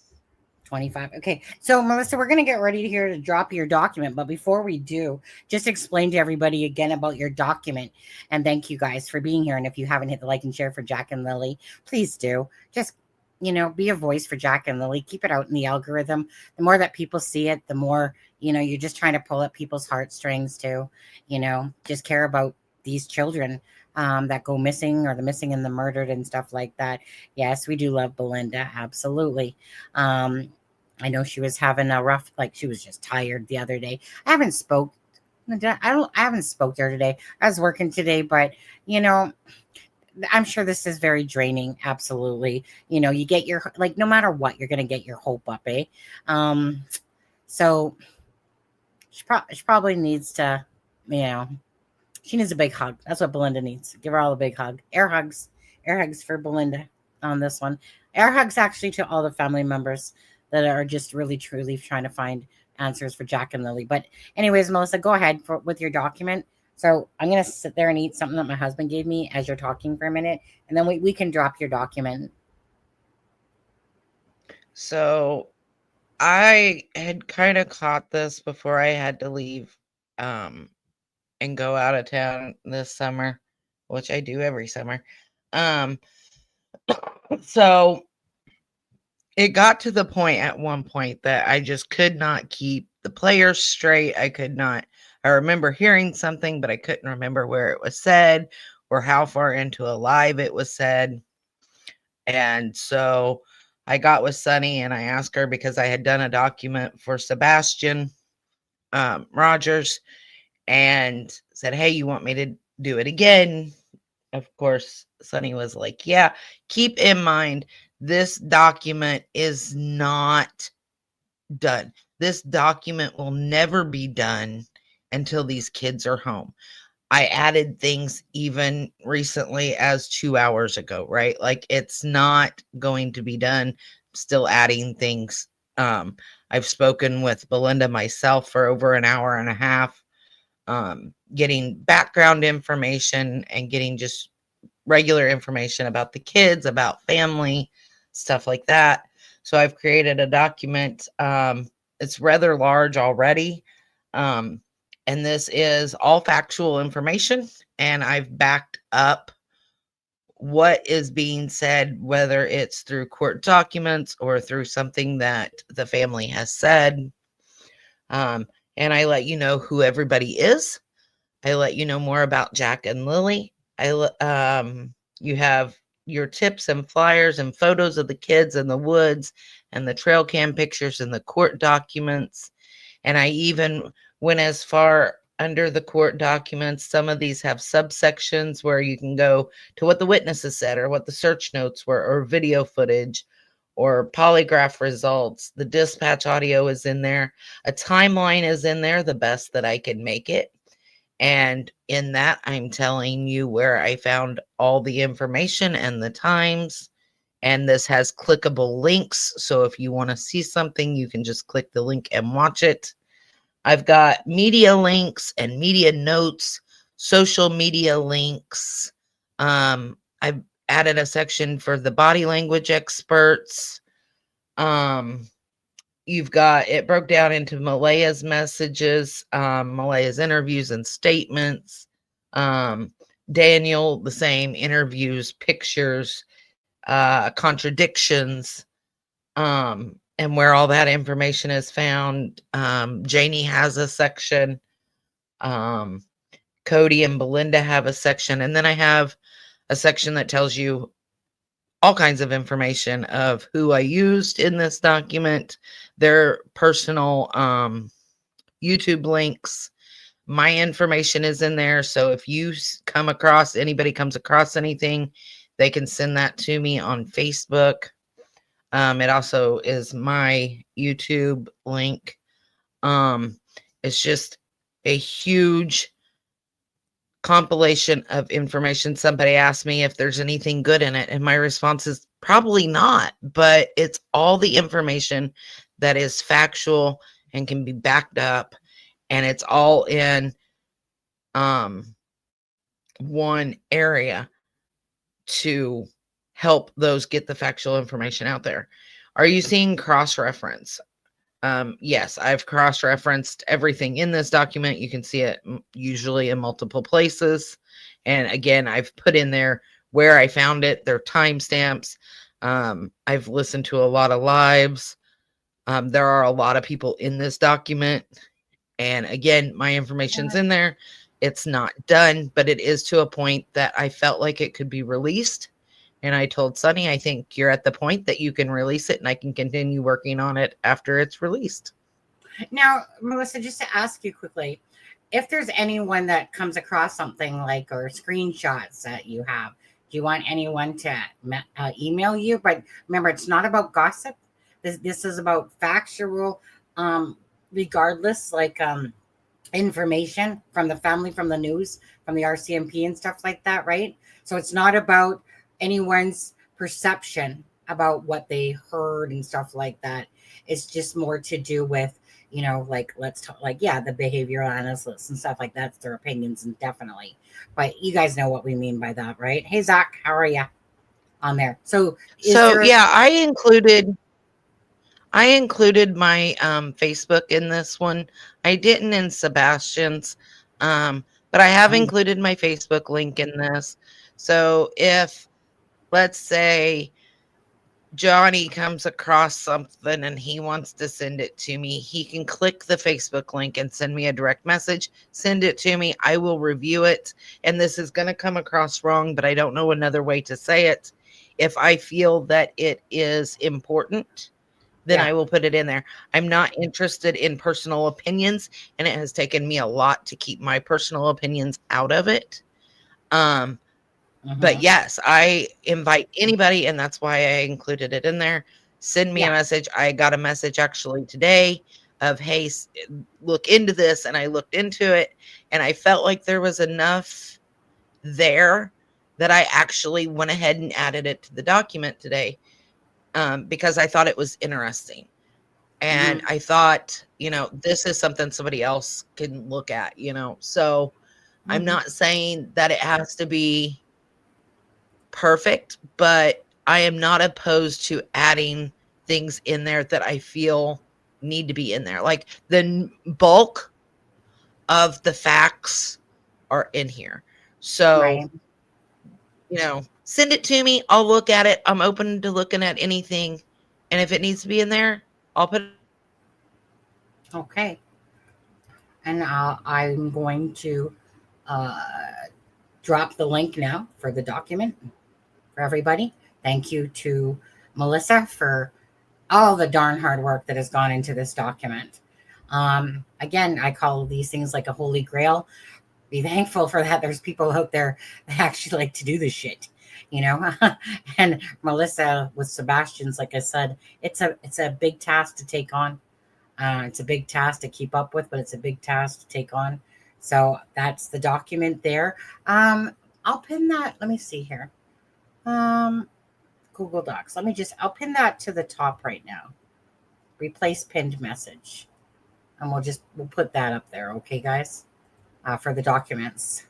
25. Okay. So Melissa, we're going to get ready here to drop your document. But before we do, just explain to everybody again about your document. And thank you guys for being here. And if you haven't hit the like and share for Jack and Lily, please do. Just, be a voice for Jack and Lily. Keep it out in the algorithm. The more that people see it, the more, you're just trying to pull at people's heartstrings to, just care about these children that go missing, or the missing and the murdered and stuff like that. Yes, we do love Belinda. Absolutely. I know she was having a rough, she was just tired the other day. I haven't spoke to her today. I was working today, but I'm sure this is very draining. Absolutely. You get your, no matter what, you're going to get your hope up, eh? So she probably needs to, she needs a big hug. That's what Belinda needs. Give her all a big hug. Air hugs for Belinda on this one. Air hugs actually to all the family members that are just really, truly trying to find answers for Jack and Lily. But anyways, Melissa, go ahead with your document. So I'm going to sit there and eat something that my husband gave me as you're talking for a minute, and then we can drop your document. So I had kind of caught this before I had to leave and go out of town this summer, which I do every summer. So it got to the point at one point that I just could not keep the players straight. I remember hearing something, but I couldn't remember where it was said or how far into a live it was said. And so I got with Sunny and I asked her, because I had done a document for Sebastian Rogers, and said, hey, you want me to do it again? Of course, Sunny was like, yeah, keep in mind, this document is not done. This document will never be done until these kids are home. I added things even recently as 2 hours ago, right? Like, it's not going to be done. Still adding things. I've spoken with Belinda myself for over an hour and a half, getting background information and getting just regular information about the kids, about family, stuff like that. So I've created a document. It's rather large already. And this is all factual information, and I've backed up what is being said, whether it's through court documents or through something that the family has said. And I let you know who everybody is. I let you know more about Jack and Lily. You have your tips and flyers and photos of the kids in the woods and the trail cam pictures and the court documents. And I even went as far under the court documents. Some of these have subsections where you can go to what the witnesses said or what the search notes were, or video footage or polygraph results. The dispatch audio is in there. A timeline is in there, the best that I could make it. And in that, I'm telling you where I found all the information and the times. And this has clickable links. So if you want to see something, you can just click the link and watch it. I've got media links and media notes, social media links. I've added a section for the body language experts. You've got, it broke down into Malaya's messages, Malaya's interviews and statements. Daniel, the same, interviews, pictures, contradictions, and where all that information is found. Janie has a section. Cody and Belinda have a section. And then I have a section that tells you all kinds of information of who I used in this document, their personal YouTube links. My information is in there. So if you come across, anybody comes across anything, they can send that to me on Facebook. It also is my YouTube link. It's just a huge compilation of information. Somebody asked me if there's anything good in it, and my response is probably not, but it's all the information that is factual and can be backed up, and it's all in one area to help those get the factual information out there. Are you seeing cross-reference? Yes, I've cross-referenced everything in this document. You can see it usually in multiple places. And again, I've put in there where I found it, their timestamps. I've listened to a lot of lives. There are a lot of people in this document. And again, my information's in there. It's not done, but it is to a point that I felt like it could be released. And I told Sunny, I think you're at the point that you can release it and I can continue working on it after it's released. Now, Melissa, just to ask you quickly, if there's anyone that comes across something like, or screenshots that you have, do you want anyone to email you? But remember, it's not about gossip. This is about factual, regardless, like information from the family, from the news, from the RCMP and stuff like that, right? So it's not about anyone's perception about what they heard and stuff like that. It's just more to do with you know, like let's talk, like, yeah, the behavioral analysts and stuff like that's their opinions, and definitely. But you guys know what we mean by that, right? Hey, Zach, how are you on there? So, yeah, I included my Facebook in this one. I didn't in Sebastian's, but I have included my Facebook link in this. So if, let's say, Johnny comes across something and he wants to send it to me, he can click the Facebook link and send me a direct message, send it to me. I will review it. And this is going to come across wrong, but I don't know another way to say it. If I feel that it is important, then I will put it in there. I'm not interested in personal opinions, and it has taken me a lot to keep my personal opinions out of it. But yes, I invite anybody, and that's why I included it in there. Send me a message. I got a message actually today of, hey, look into this. And I looked into it, and I felt like there was enough there that I actually went ahead and added it to the document today, because I thought it was interesting. And I thought, you know, this is something somebody else can look at, you know. So I'm not saying that it has to be perfect, but I am not opposed to adding things in there that I feel need to be in there. Like the bulk of the facts are in here. So, you know, send it to me. I'll look at it. I'm open to looking at anything. And if it needs to be in there, I'll put it. Okay. And I'm going to drop the link now for the document for everybody. Thank you to Melissa for all the darn hard work that has gone into this document. Again, I call these things like a holy grail. Be thankful for that. There's people out there that actually like to do this shit, you know. And Melissa with Sebastian's, like I said, it's a big task to take on. It's a big task to keep up with, but it's a big task to take on. So that's the document there. I'll pin that. Let me see here. Google Docs. I'll pin that to the top right now. Replace pinned message. And we'll put that up there. Okay, guys, for the documents.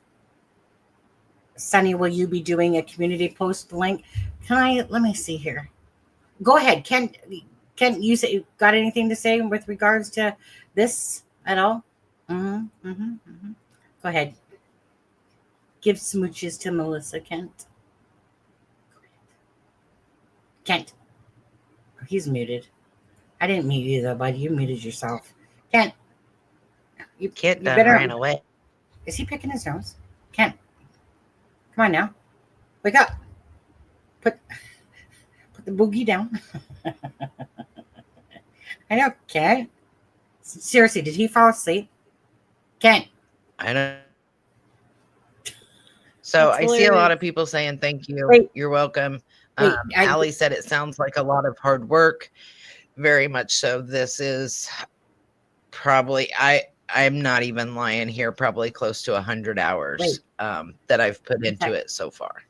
Sunny, will you be doing a community post link? Let me see here. Go ahead. Ken, you got anything to say with regards to this at all? Go ahead. Give smooches to Melissa, Kent. Kent. Oh, he's muted. I didn't mute you though, bud. You muted yourself. Kent. Kent ran away. Is he picking his nose? Kent. Come on now. Wake up. Put the boogie down. I know, Kent. Seriously, did he fall asleep? Kent. I don't. So I see a lot of people saying thank you. Wait. You're welcome. Allie said it sounds like a lot of hard work. Very much so. This is probably, I'm not even lying here, probably close to 100 hours that I've put into it so far.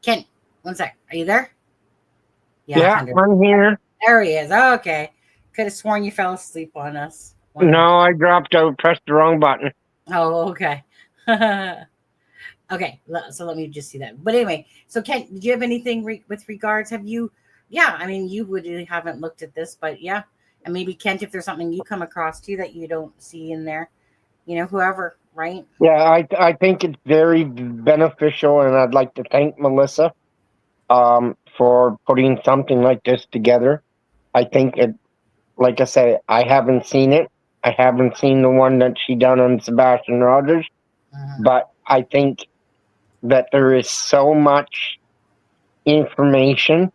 Kent, 1 sec. Are you there? Yeah, I'm here. There he is. Oh, okay. Could have sworn you fell asleep on us. No, I dropped out, pressed the wrong button. Oh, okay. Okay, so let me just see that. But anyway, so Kent, did you have anything with regards? Have you? Yeah, I mean, you really haven't looked at this, but yeah, and maybe Kent, if there's something you come across too that you don't see in there, you know, whoever, right? Yeah, I think it's very beneficial, and I'd like to thank Melissa for putting something like this together. I think it, like I said, I haven't seen it. I haven't seen the one that she done on Sebastian Rogers, but I think that there is so much information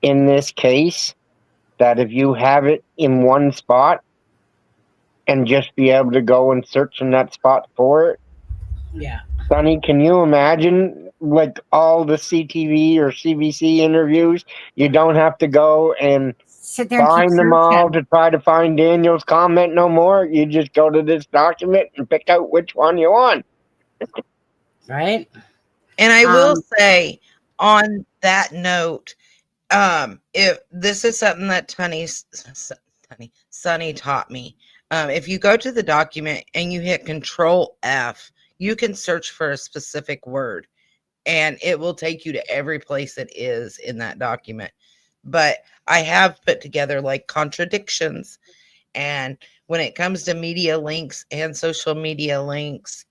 in this case that if you have it in one spot and just be able to go and search in that spot for it. Yeah. Sonny, can you imagine like all the CTV or CBC interviews? You don't have to go and sit there and find them all to try to find Daniel's comment no more. You just go to this document and pick out which one you want. Right. And I will say on that note, if this is something that Sunny taught me. If you go to the document and you hit Control F, you can search for a specific word and it will take you to every place it is in that document. But I have put together like contradictions. And when it comes to media links and social media links,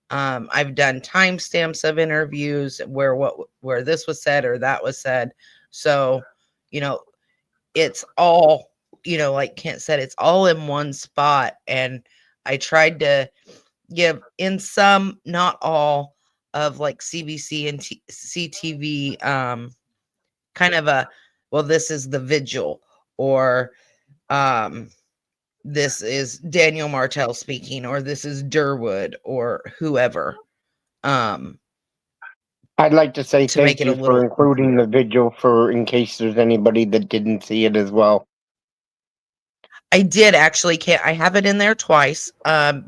I've done timestamps of interviews where this was said or that was said. So, it's all, like Kent said, it's all in one spot. And I tried to give in some, not all, of like CBC and CTV, kind of this is the vigil, or this is Daniel Martell speaking, or this is Durwood, or whoever. I'd like to say To make thank it a you for little including the vigil in case there's anybody that didn't see it as well. I did actually. I have it in there twice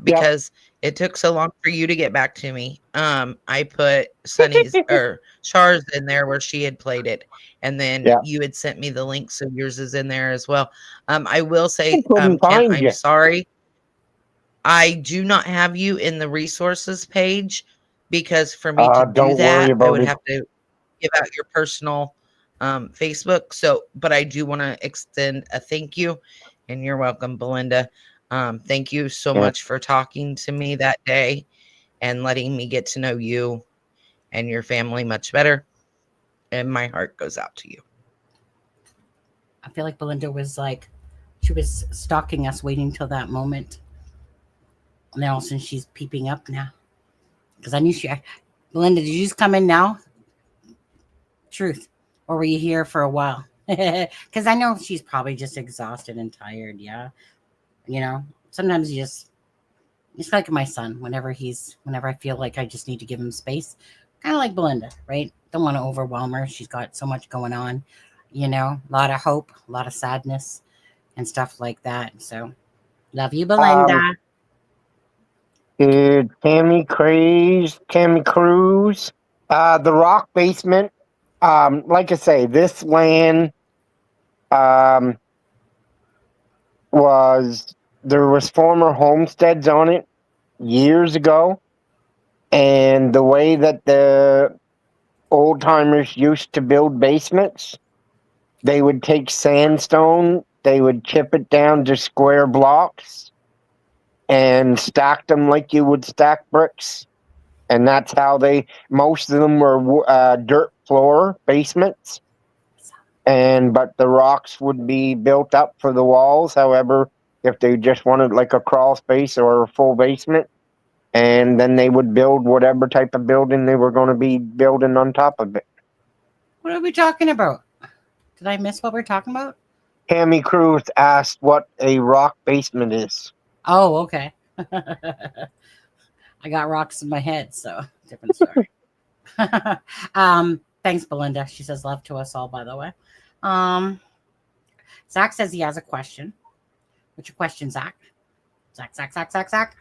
because it took so long for you to get back to me. I put Sunny's or Char's in there where she had played it, and then you had sent me the link, so yours is in there as well. I will say, Kent, I'm sorry. I do not have you in the resources page because for me to do that, I would have to give out your personal Facebook. So, but I do want to extend a thank you. And you're welcome, Belinda. Thank you so much for talking to me that day and letting me get to know you and your family much better. And my heart goes out to you. I feel like Belinda was she was stalking us, waiting till that moment. And then all of a sudden she's peeping up now. Because I knew Belinda, did you just come in now? Truth. Or were you here for a while? Because I know she's probably just exhausted and tired. Yeah. Sometimes it's like my son. Whenever I feel like I just need to give him space, kind of like Belinda, right? Don't want to overwhelm her. She's got so much going on, a lot of hope, a lot of sadness and stuff like that. So love you, Belinda. Tammy Cruz, the rock basement. Like I say, this land, there was former homesteads on it years ago, and the way that the old timers used to build basements, they would take sandstone, they would chip it down to square blocks and stack them like you would stack bricks, and that's how most of them were dirt floor basements. But the rocks would be built up for the walls. However, if they just wanted like a crawl space or a full basement, and then they would build whatever type of building they were going to be building on top of it. What are we talking about? Did I miss what we're talking about? Tammy Cruz asked what a rock basement is. Oh, okay. I got rocks in my head, so different story. Thanks, Belinda. She says love to us all, by the way. Zach says he has a question. What's your question, Zach? Zach.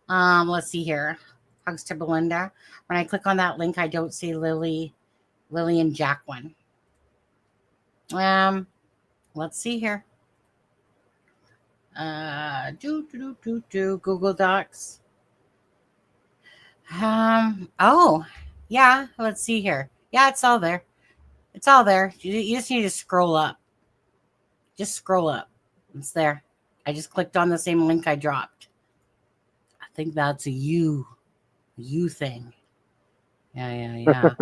Let's see here. Hugs to Belinda. When I click on that link, I don't see Lily and Jack one. Let's see here. Google Docs. Oh, yeah. Let's see here. Yeah, it's all there. It's all there. You just need to scroll up. Just scroll up. It's there. I just clicked on the same link I dropped. I think that's a you thing. Yeah.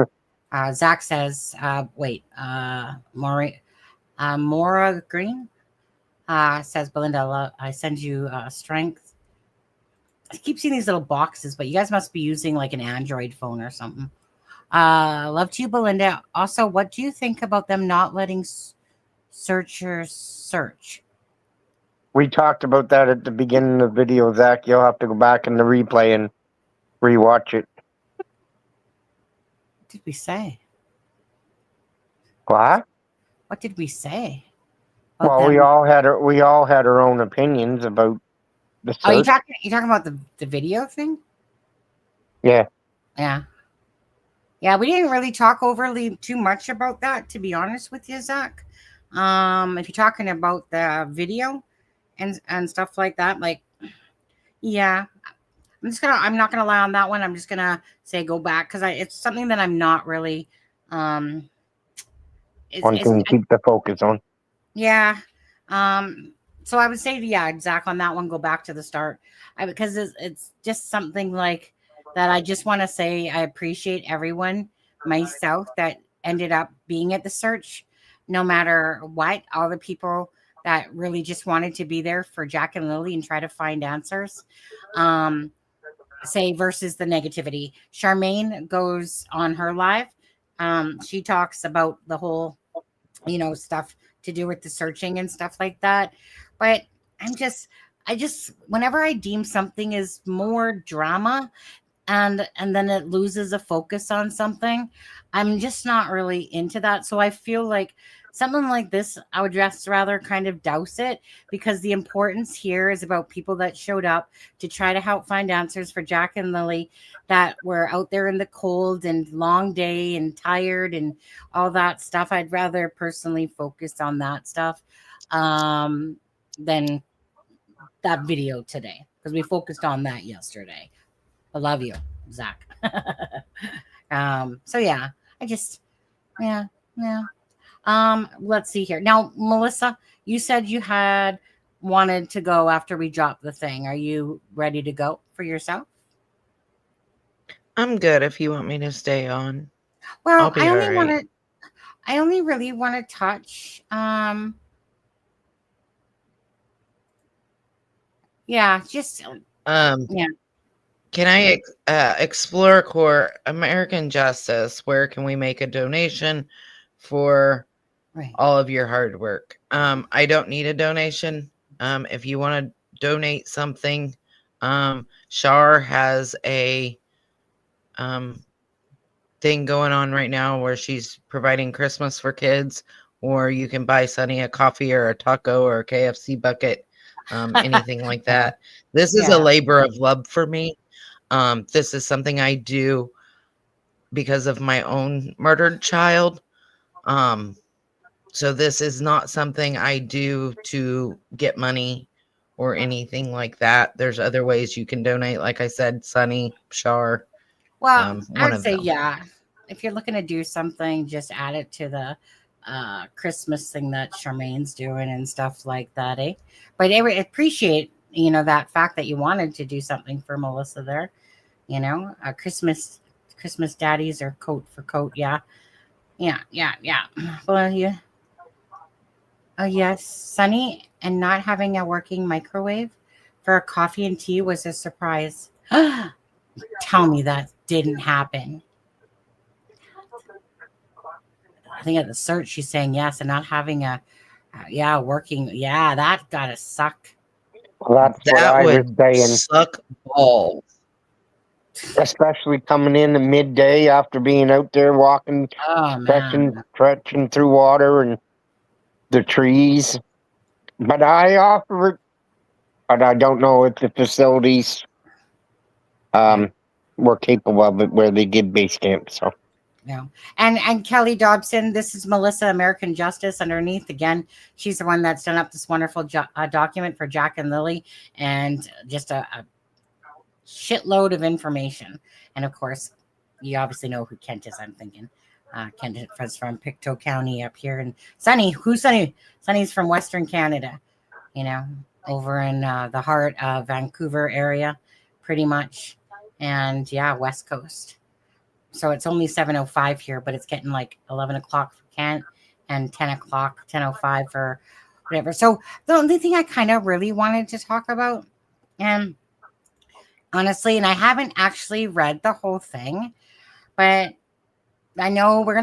Zach says, Maura Green says, Belinda, I send you strength. I keep seeing these little boxes, but you guys must be using like an Android phone or something. Love to you, Belinda. Also, what do you think about them not letting searchers search? We talked about that at the beginning of the video, Zach. You'll have to go back in the replay and rewatch it. What did we say? What? What did we say? Well, we all had our own opinions about the search. Oh, you talking about the video thing? Yeah. Yeah, we didn't really talk overly too much about that, to be honest with you, Zach. If you're talking about the video, and stuff like that. Like, yeah, I'm not gonna lie on that one. I'm just gonna say go back because it's something that I'm not really One thing to keep the focus on. yeah. So I would say, yeah, Zach, on that one, go back to the start. Because it's just something like that. I just want to say I appreciate everyone, myself, that ended up being at the search, no matter what. All the people that really just wanted to be there for Jack and Lily and try to find answers. Say versus the negativity. Charmaine goes on her live. She talks about the whole, stuff to do with the searching and stuff like that. But I just whenever I deem something is more drama and then it loses a focus on something, I'm just not really into that. So I feel like something like this, I would just rather kind of douse it, because the importance here is about people that showed up to try to help find answers for Jack and Lily that were out there in the cold and long day and tired and all that stuff. I'd rather personally focus on that stuff than that video today, because we focused on that yesterday. I love you, Zach. So yeah, yeah. Let's see here. Now, Melissa, you said you had wanted to go after we dropped the thing. Are you ready to go for yourself? I'm good if you want me to stay on. Well, I only really want to touch yeah, just yeah. Can I explore core American Justice? Where can we make a donation for all of your hard work? I don't need a donation. If you want to donate something, Shar has a thing going on right now where she's providing Christmas for kids, or you can buy Sunny a coffee or a taco or a KFC bucket, anything like that. This is a labor of love for me. This is something I do because of my own murdered child. So this is not something I do to get money or anything like that. There's other ways you can donate. Like I said, Sunny, Shar. Well, I would say, yeah, if you're looking to do something, just add it to the Christmas thing that Charmaine's doing and stuff like that, eh? But I appreciate, that fact that you wanted to do something for Melissa there. Christmas daddies or coat for coat, yeah. Well, yeah. Oh yes, Sunny, and not having a working microwave for a coffee and tea was a surprise. Tell me that didn't happen. I think at the search she's saying yes, and not having a working, that gotta suck. Well, that's what I was saying. Suck balls. Especially coming in at midday after being out there walking, stretching through water and the trees. But I offer it, but I don't know if the facilities were capable of it where they give base camp. So. No. And Kelly Dobson, this is Melissa, American Justice. Underneath, again, she's the one that's done up this wonderful document for Jack and Lily, and just a shitload of information. And of course, you obviously know who Kent is, I'm thinking. Kent is from Pictou County up here. And Sunny, who's Sunny? Sunny's from Western Canada, over in the heart of Vancouver area, pretty much. And West Coast. So it's only 7:05 here, but it's getting like 11 o'clock for Kent and 10 o'clock, 10:05 for whatever. So the only thing I kind of really wanted to talk about, and honestly, and I haven't actually read the whole thing, but I know we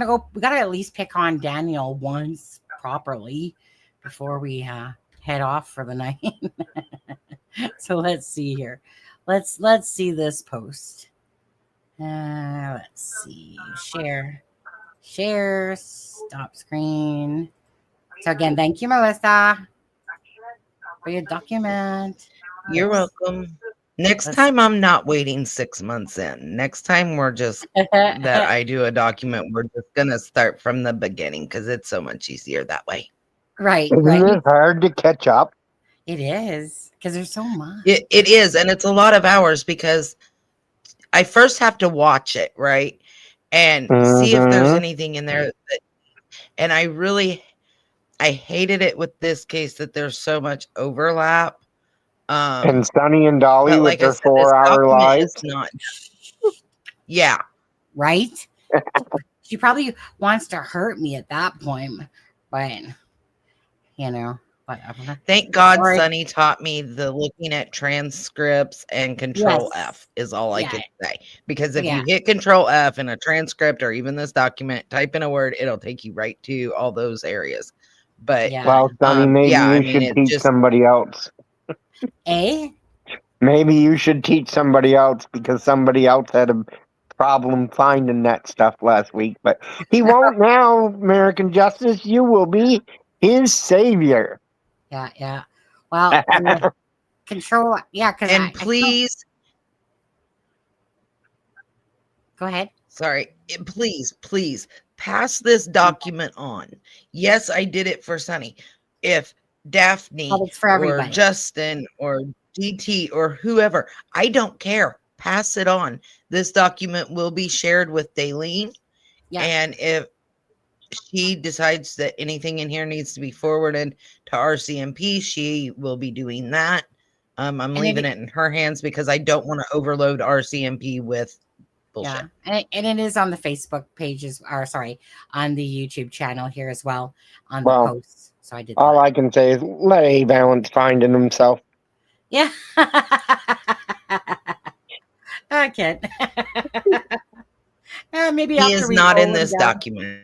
got to at least pick on Daniel once properly before we head off for the night. So let's see here. Let's see this post. Let's see. Share, stop screen. So again, thank you, Melissa, for your document. You're welcome. Next time I'm not waiting 6 months in. Next time we're just that I do a document, we're just gonna start from the beginning because it's so much easier that way. Right. Isn't it hard to catch up? It is because there's so much. It is, and it's a lot of hours because I first have to watch it, right? And see if there's anything in there that, and I hated it with this case that there's so much overlap. And Sunny and Dolly But with like I their said, this 4-hour document lives. is not. Yeah. Right? She probably wants to hurt me at that point, but whatever. Thank God Or- Sunny taught me the looking at transcripts and Control Yes. F is all I can say. Because if Yeah. you hit Control F in a transcript or even this document, type in a word, it'll take you right to all those areas. But Well, Sunny, maybe you should it's teach just somebody else. Maybe you should teach somebody else because somebody else had a problem finding that stuff last week. But he won't now, American Justice. You will be his savior. Yeah. Well, Control. Yeah, because and please go ahead. Sorry, please pass this document on. Yes, I did it for Sunny. If Daphne it's for or everybody. Justin or DT or whoever, I don't care. Pass it on. This document will be shared with Daleen. Yeah. And if she decides that anything in here needs to be forwarded to RCMP, she will be doing that. I'm leaving it in her hands because I don't want to overload RCMP with bullshit. Yeah, and it is on the Facebook pages, or sorry, on the YouTube channel here as well on the Well, posts. So I did all I can say is let A Balance find in himself. Yeah. I can't. Maybe He after is we not roll in him this down. document.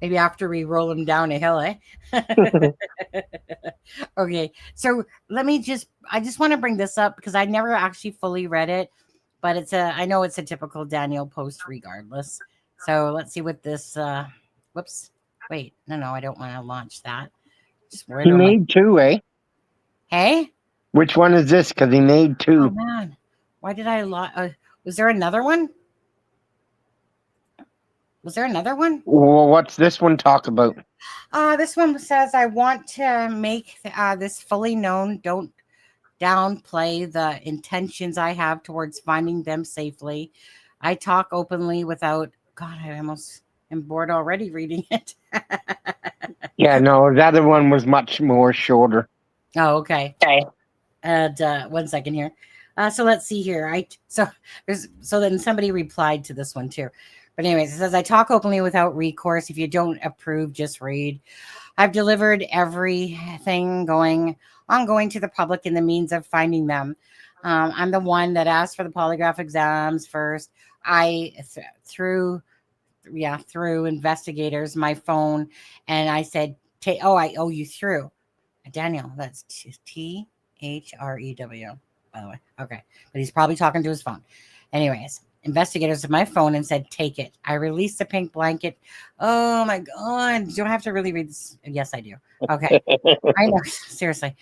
Maybe after we roll him down a hill, eh? Okay, so I just want to bring this up because I never actually fully read it, but I know it's a typical Daniel post regardless. So let's see what this, whoops, wait, no, I don't want to launch that. Just He made 2, eh? Hey? Which one is this? Because he made 2. Oh man, why did I was there another one? Was there another one? Well, what's this one talk about? This one says, I want to make this fully known. Don't downplay the intentions I have towards finding them safely. I talk openly without, God, I almost am bored already reading it. Yeah, no, the other one was much more shorter. Oh, okay. And 1 second here. So let's see here. So then somebody replied to this one too. But anyways, it says, I talk openly without recourse. If you don't approve, just read. I've delivered everything ongoing to the public in the means of finding them. I'm the one that asked for the polygraph exams first. Through investigators, my phone, and I said, I owe you through. Daniel, that's THREW, by the way. Okay. But he's probably talking to his phone. Anyways, investigators of my phone and said, take it. I released the pink blanket. Oh my God. You don't have to really read this. Yes, I do. Okay. I know. Seriously.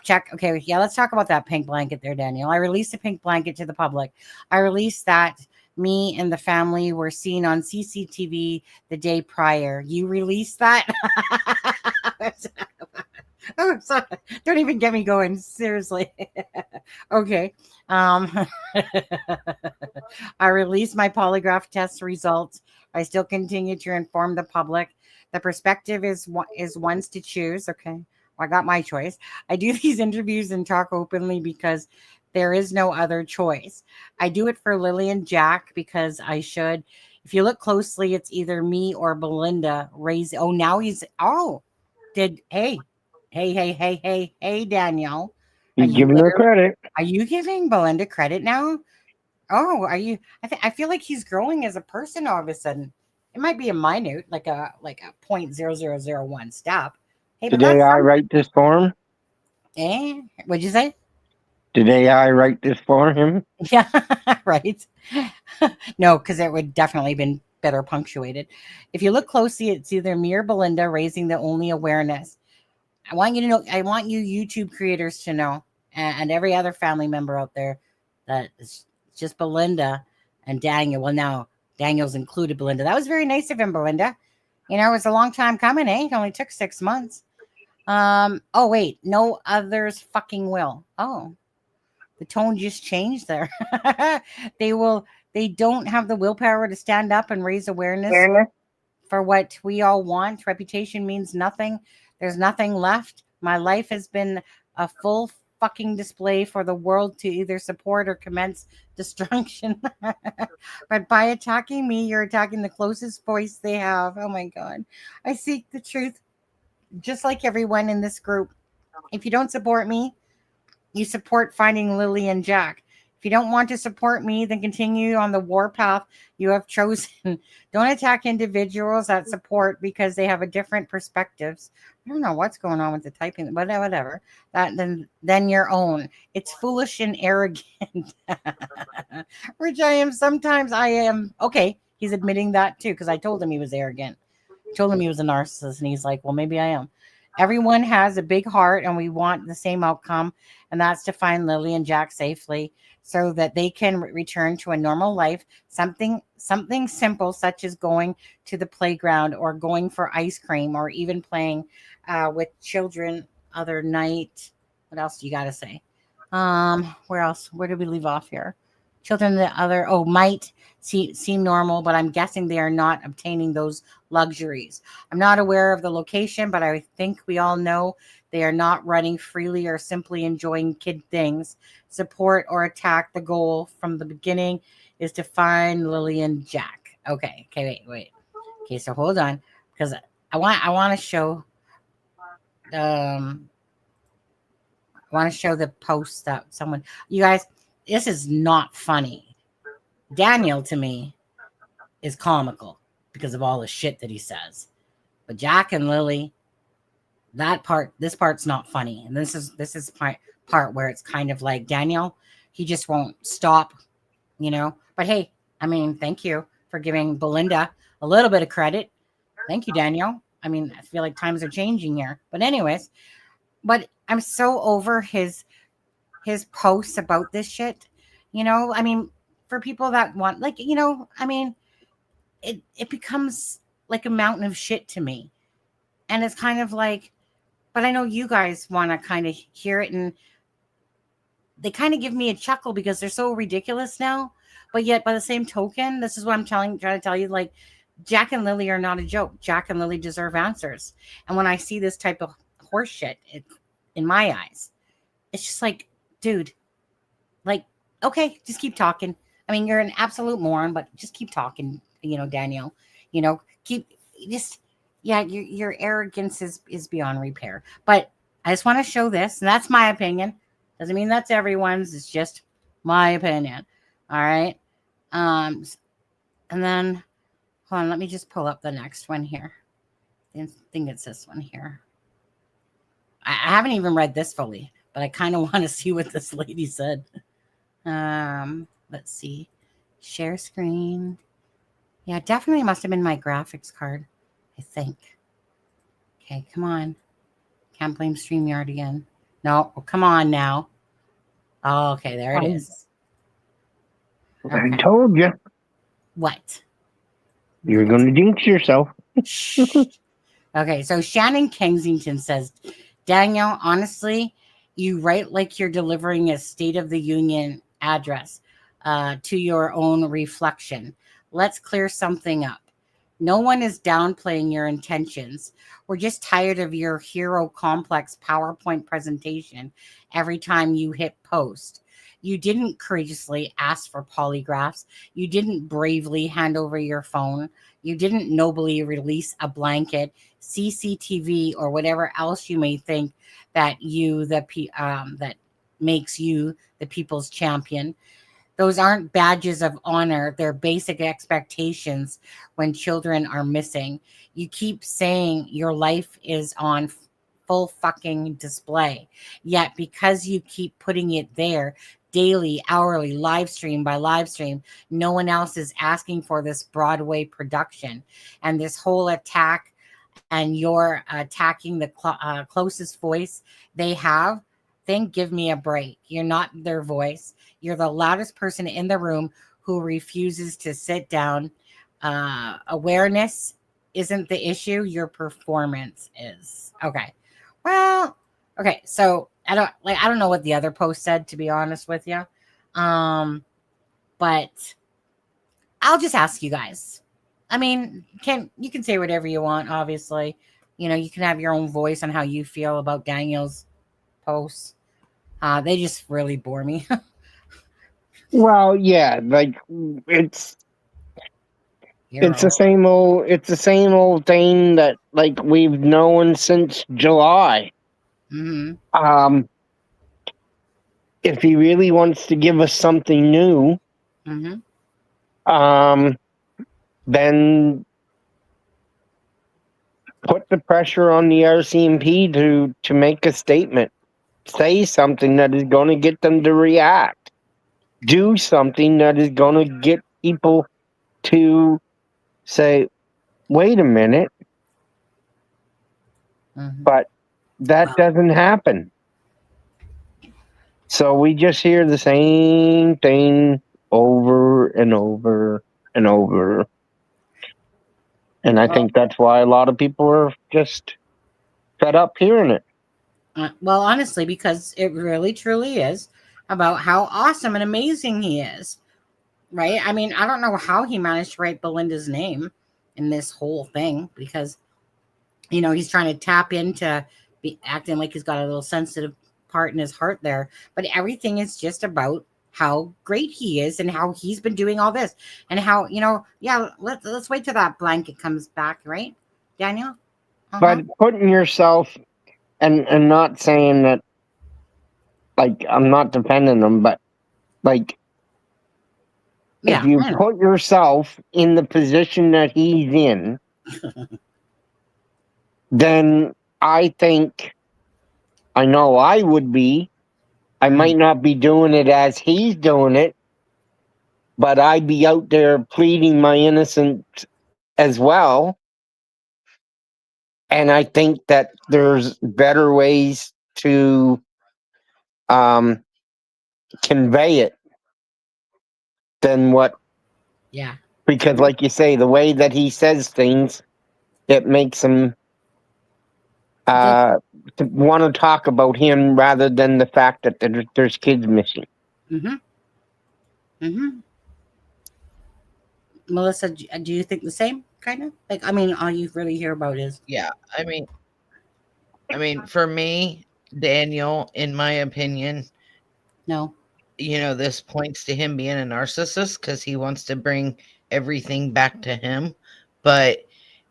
Check. Okay. Yeah, let's talk about that pink blanket there, Daniel. I released the pink blanket to the public. I released that me and the family were seen on CCTV the day prior. You released that? Oh, sorry. Don't even get me going. Seriously. Okay. I released my polygraph test results. I still continue to inform the public. The perspective is one's to choose. Okay. Well, I got my choice. I do these interviews and talk openly because there is no other choice. I do it for Lily and Jack because I should. If you look closely, it's either me or Belinda Hey, Daniel. You're giving her credit. Are you giving Belinda credit now? Oh, are you? I feel like he's growing as a person all of a sudden. It might be a minute, like a 0.0001 step. Hey, Did AI write this for him? What'd you say? Did AI write this for him? Yeah, right. No, because it would definitely been better punctuated. If you look closely, it's either me or Belinda raising the only awareness. I want you to know, I want you YouTube creators to know, and every other family member out there, that it's just Belinda and Daniel. Well, now Daniel's included Belinda. That was very nice of him, Belinda. You know, it was a long time coming, eh? It only took 6 months. Oh wait, no others fucking will. Oh, the tone just changed there. They don't have the willpower to stand up and raise awareness for what we all want. Reputation means nothing. There's nothing left. My life has been a full fucking display for the world to either support or commence destruction. But by attacking me, you're attacking the closest voice they have. Oh my God. I seek the truth just like everyone in this group. If you don't support me, you support finding Lily and Jack. If you don't want to support me, then continue on the warpath you have chosen. Don't attack individuals that support because they have a different perspectives. I don't know what's going on with the typing, but whatever. That then your own. It's foolish and arrogant. Which I am sometimes. I am. Okay, he's admitting that too, because I told him he was arrogant. I told him he was a narcissist, and he's like, well, maybe I am. Everyone has a big heart, and we want the same outcome, and that's to find Lily and Jack safely so that they can return to a normal life. Something simple, such as going to the playground or going for ice cream or even playing with children other night. What else do you got to say? Where else? Where did we leave off here? Children might seem normal, but I'm guessing they are not obtaining those luxuries. I'm not aware of the location, but I think we all know they are not running freely or simply enjoying kid things. Support or attack. The goal from the beginning is to find Lily and Jack. Okay, wait. Okay, so hold on, because I want to show the post that someone, you guys, this is not funny. Daniel, to me, is comical because of all the shit that he says. But Jack and Lily, this part's not funny. And this is part where it's kind of like Daniel, he just won't stop, But hey, I mean, thank you for giving Belinda a little bit of credit. Thank you, Daniel. I mean, I feel like times are changing here. But anyways, but I'm so over his posts about this shit. I mean, for people that want, I mean, it becomes like a mountain of shit to me. And it's kind of like, but I know you guys want to kind of hear it, and they kind of give me a chuckle because they're so ridiculous now. But yet, by the same token, this is what I'm trying to tell you, like, Jack and Lily are not a joke. Jack and Lily deserve answers. And when I see this type of horse shit, in my eyes, it's just like, dude, like, okay, just keep talking. I mean, you're an absolute moron, but just keep talking, Daniel. Your arrogance is beyond repair. But I just want to show this, and that's my opinion. Doesn't mean that's everyone's. It's just my opinion. All right. And then hold on, let me just pull up the next one here. I think it's this one here. I haven't even read this fully, but I kind of want to see what this lady said. Let's see. Share screen. Yeah, definitely must have been my graphics card, I think. Okay, come on. Can't blame StreamYard again. No, come on now. Oh, okay, there it is. Okay. I told you. What? You're going to jinx yourself. Okay, so Shannon Kensington says, Daniel, honestly, you write like you're delivering a State of the Union address to your own reflection. Let's clear something up. No one is downplaying your intentions. We're just tired of your hero complex PowerPoint presentation every time you hit post. You didn't courageously ask for polygraphs. You didn't bravely hand over your phone. You didn't nobly release a blanket, CCTV, or whatever else you may think that that makes you the people's champion. Those aren't badges of honor. They're basic expectations when children are missing. You keep saying your life is on full fucking display. Yet because you keep putting it there daily, hourly, live stream by live stream, no one else is asking for this Broadway production. And this whole attack, and you're attacking the closest voice they have, then give me a break. You're not their voice. You're the loudest person in the room who refuses to sit down. Awareness isn't the issue. Your performance is. Okay. Well, okay, so I don't know what the other post said, to be honest with you. But I'll just ask you guys. I mean, you can say whatever you want, obviously. You know, you can have your own voice on how you feel about Daniel's posts. They just really bore me. Well, yeah, like it's the same old thing that like we've known since July. Mm-hmm. If he really wants to give us something new, Mm-hmm. Then put the pressure on the RCMP to make a statement, say something that is going to get them to react, do something that is going to get people to say, wait a minute. But that doesn't happen. So we just hear the same thing over and over and over. And I think that's why a lot of people are just fed up hearing it. Well, honestly, because it really truly is about how awesome and amazing he is. Right? I mean, I don't know how he managed to write Belinda's name in this whole thing because, you know, he's trying to tap into acting like he's got a little sensitive part in his heart there. But everything is just about how great he is and how he's been doing all this and how, you know, yeah, let's wait till that blanket comes back, right, Daniel? But putting yourself and not saying that, like, I'm not defending him, but like, if you put yourself in the position that he's in, then I know I would be. I might not be doing it as he's doing it, but I'd be out there pleading my innocence as well. And I think that there's better ways to convey it than what. Yeah. Because, like you say, the way that he says things, it makes him want to talk about him rather than the fact that there's kids missing. Melissa, do you think the same kind of? Like, I mean, all you really hear about is I mean, for me, Daniel, in my opinion, no. You know, this points to him being a narcissist because he wants to bring everything back to him. But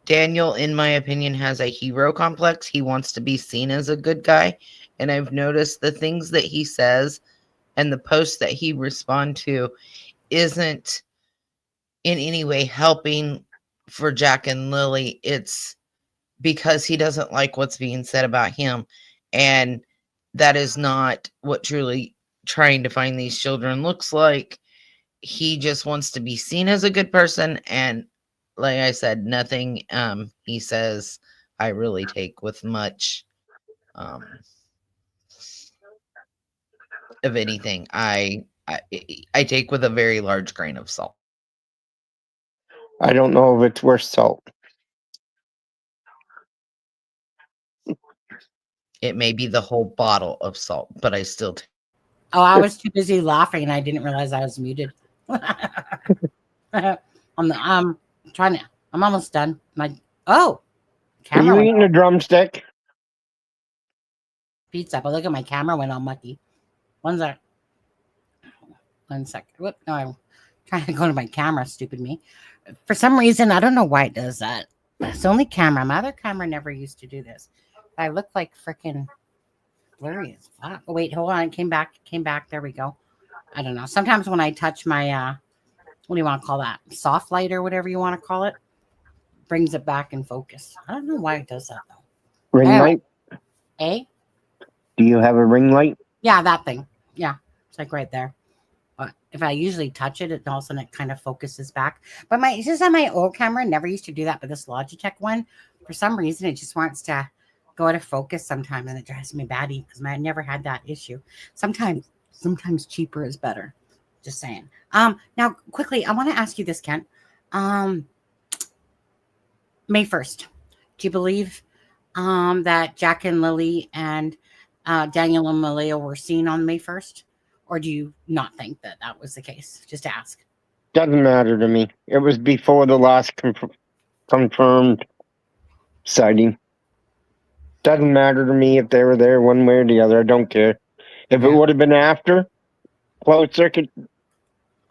Daniel, in my opinion, has a hero complex. He wants to be seen as a good guy. And I've noticed the things that he says and the posts that he responds to isn't in any way helping for Jack and Lily. It's because he doesn't like what's being said about him. And that is not what truly trying to find these children looks like. He just wants to be seen as a good person. And like I said, nothing he says I really take with much of anything. I take with a very large grain of salt. I don't know if it's worth salt. It may be the whole bottle of salt, but I still Oh, I was too busy laughing and I didn't realize I was muted. I'm trying to. I'm almost done. Are camera you went eating a drumstick? pizza, but look at my camera went all mucky. One sec. Whoop! No, I'm trying to go to my camera. Stupid me. For some reason, I don't know why it does that. It's only camera. My other camera never used to do this. I look like freaking blurry as fuck. Oh, wait, hold on. It came back. There we go. I don't know. Sometimes when I touch my what do you want to call that? Soft light or whatever you want to call it, brings it back in focus. I don't know why it does that though. Ring light? Do you have a ring light? Yeah, that thing. Yeah, it's like right there. But if I usually touch it, all of a sudden it kind of focuses back. But it's just on my old camera, never used to do that. But this Logitech one, for some reason, it just wants to go out of focus sometimes, and it drives me batty because I never had that issue. Sometimes cheaper is better. Just saying. Now quickly, I want to ask you this, Kent. May 1st. Do you believe that Jack and Lily and Daniel and Malia were seen on May 1st? Or do you not think that that was the case? Just to ask. Doesn't matter to me. It was before the last confirmed sighting. Doesn't matter to me if they were there one way or the other. I don't care. If it would have been after closed circuit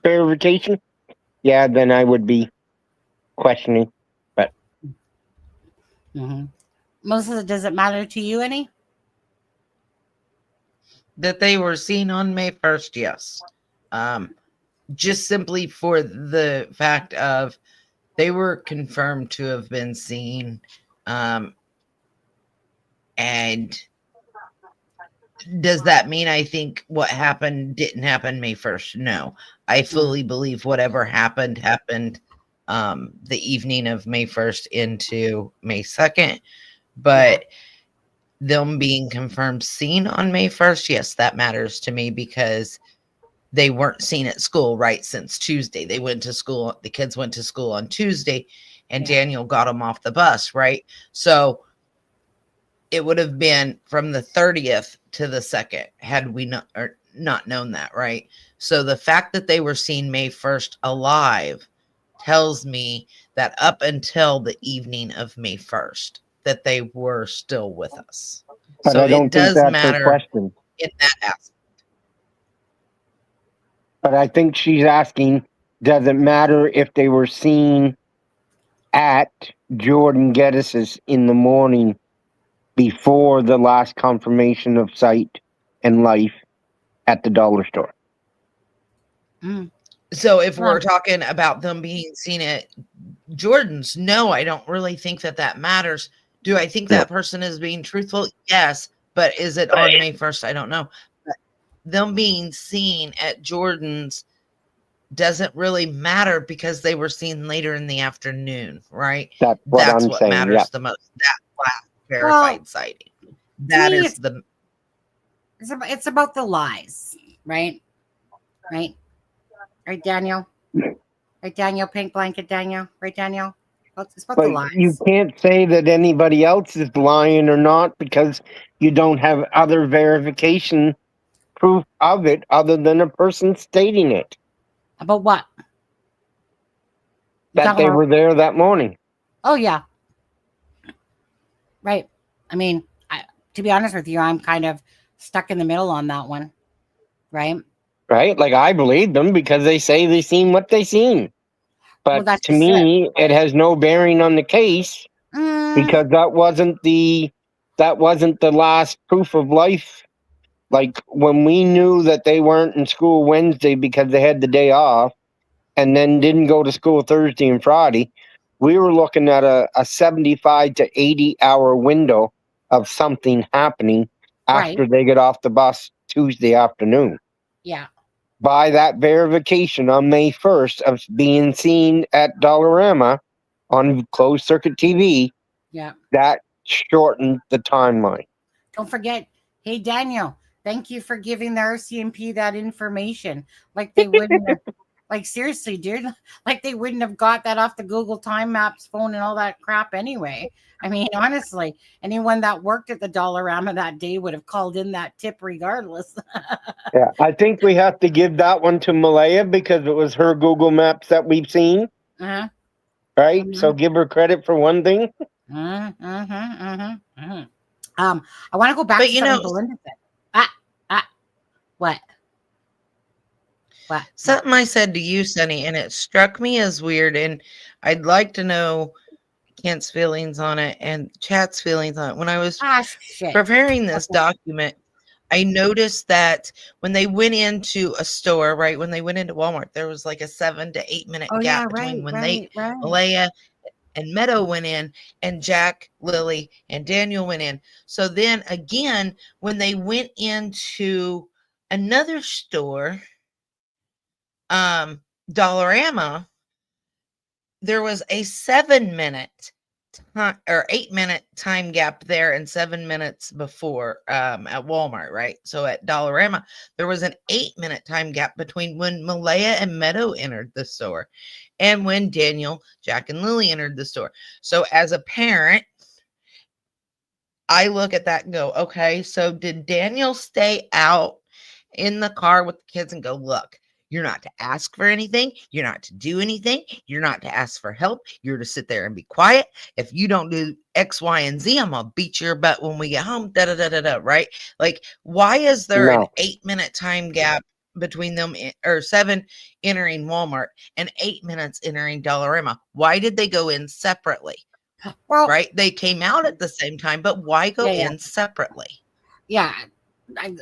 verification, yeah, then I would be questioning. But Melissa, does it matter to you any? That they were seen on May 1st, yes. Just simply for the fact of they were confirmed to have been seen. And does that mean I think what happened didn't happen May 1st? No. I fully believe whatever happened the evening of May 1st into May 2nd. But them being confirmed seen on May 1st, yes, that matters to me because they weren't seen at school, right, since Tuesday. They went to school, the kids went to school on Tuesday, and Daniel got them off the bus, right? So it would have been from the 30th to the 2nd had we not known that, right? So the fact that they were seen May 1st alive tells me that up until the evening of May 1st, that they were still with us. But so I don't it does think that's matter her question. in that aspect. But I think she's asking, does it matter if they were seen at Jordan Geddis's in the morning before the last confirmation of sight and life at the dollar store? So if we're talking about them being seen at Jordan's, no, I don't really think that that matters. Do I think that person is being truthful? Yes. But is it on May 1st? I don't know. But them being seen at Jordan's doesn't really matter because they were seen later in the afternoon, right? That's what saying, matters the most. That last verified sighting. That is It's about the lies, right? Right, Daniel? Right, Daniel? Pink blanket, Daniel? Right, Daniel? It's about the lies. You can't say that anybody else is lying or not because you don't have other verification proof of it other than a person stating it. About what? That they were there that morning. Oh, yeah. Right. I mean, to be honest with you, I'm kind of stuck in the middle on that one. Right? Right? Like, I believe them because they say they seen what they seen. But to me, it has no bearing on the case because that wasn't the last proof of life. Like, when we knew that they weren't in school Wednesday because they had the day off and then didn't go to school Thursday and Friday, we were looking at a 75 to 80 hour window of something happening after they get off the bus Tuesday afternoon. Yeah. By that verification on May 1st of being seen at Dollarama on closed circuit TV, that shortened the timeline. Don't forget, hey, Daniel, thank you for giving the RCMP that information. Like they wouldn't have, like seriously, dude, like they wouldn't have got that off the Google Time Maps phone and all that crap anyway. I mean, honestly, anyone that worked at the Dollarama that day would have called in that tip regardless. Yeah, I think we have to give that one to Malaya because it was her Google Maps that we've seen. Right? So give her credit for one thing. I want to go back to something Belinda said. What? Something I said to you, Sunny, and it struck me as weird, and I'd like to know Kent's feelings on it and Chat's feelings on it. When I was preparing this document, I noticed that when they went into a store, right, when they went into Walmart, there was like a 7 to 8 minute gap between when Malaya and Meadow went in and Jack, Lily, and Daniel went in. So then again, when they went into another store, Dollarama, there was a 7 minute or 8 minute time gap there and 7 minutes before at Walmart, right? So at Dollarama, there was an 8 minute time gap between when Malaya and Meadow entered the store and when Daniel, Jack, and Lily entered the store. So as a parent, I look at that and go, okay, so did Daniel stay out in the car with the kids and go, look, you're not to ask for anything. You're not to do anything. You're not to ask for help. You're to sit there and be quiet. If you don't do X, Y, and Z, I'm going to beat your butt when we get home. Da, da, da, da, da, right? Like, why is there an No. 8-minute time gap between them, or 7 entering Walmart and 8 minutes entering Dollarama? Why did they go in separately? Well, Right? They came out at the same time, but why go Yeah, yeah. in separately? yeah.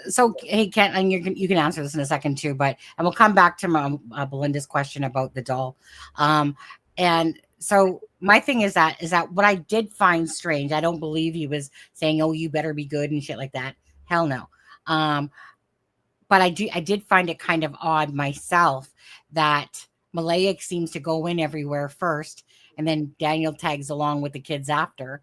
So hey, Kent, and you can answer this in a second too, but and we'll come back to Belinda's question about the doll. And so my thing is that what I did find strange. I don't believe he was saying, "Oh, you better be good" and shit like that. Hell no. But I did find it kind of odd myself that Malaya seems to go in everywhere first, and then Daniel tags along with the kids after.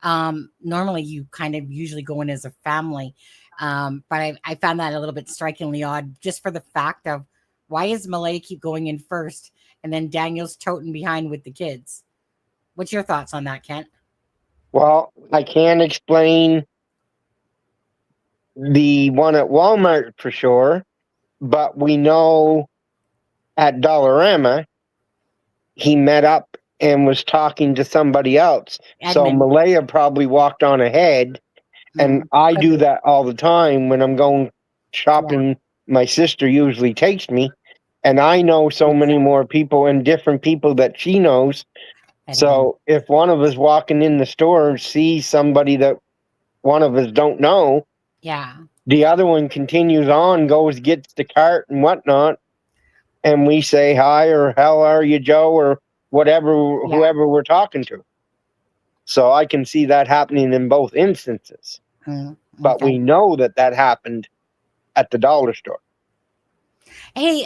Normally you kind of usually go in as a family. But I found that a little bit strikingly odd, just for the fact of why is Malaya keep going in first and then Daniel's toting behind with the kids? What's your thoughts on that, Kent? Well, I can't explain the one at Walmart for sure, but we know at Dollarama he met up and was talking to somebody else. So Edmund. Malaya probably walked on ahead, and I do that all the time when I'm going shopping. My sister usually takes me, and I know so many more people and different people that she knows. So if one of us walking in the store sees somebody that one of us don't know, Yeah. the other one continues on, goes, gets the cart and whatnot, and we say hi or how are you, Joe, or whatever, whoever we're talking to. So I can see that happening in both instances. But we know that happened at the dollar store. Hey,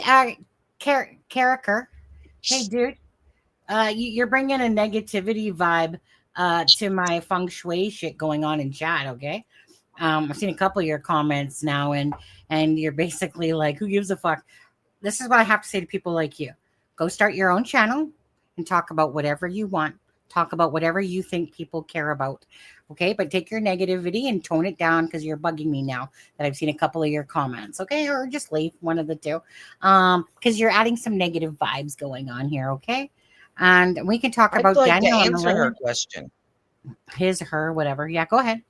Carricker. Hey, dude. You're bringing a negativity vibe to my feng shui shit going on in chat. Okay. I've seen a couple of your comments now, and you're basically like, who gives a fuck? This is what I have to say to people like you. Go start your own channel and talk about whatever you want. Talk about whatever you think people care about. Okay, but take your negativity and tone it down, because you're bugging me now that I've seen a couple of your comments. Okay, or just leave, one of the two, because you're adding some negative vibes going on here. Okay, and we can talk about I'd like Daniel to and answer her Lily. question. His, her, whatever. Yeah, go ahead.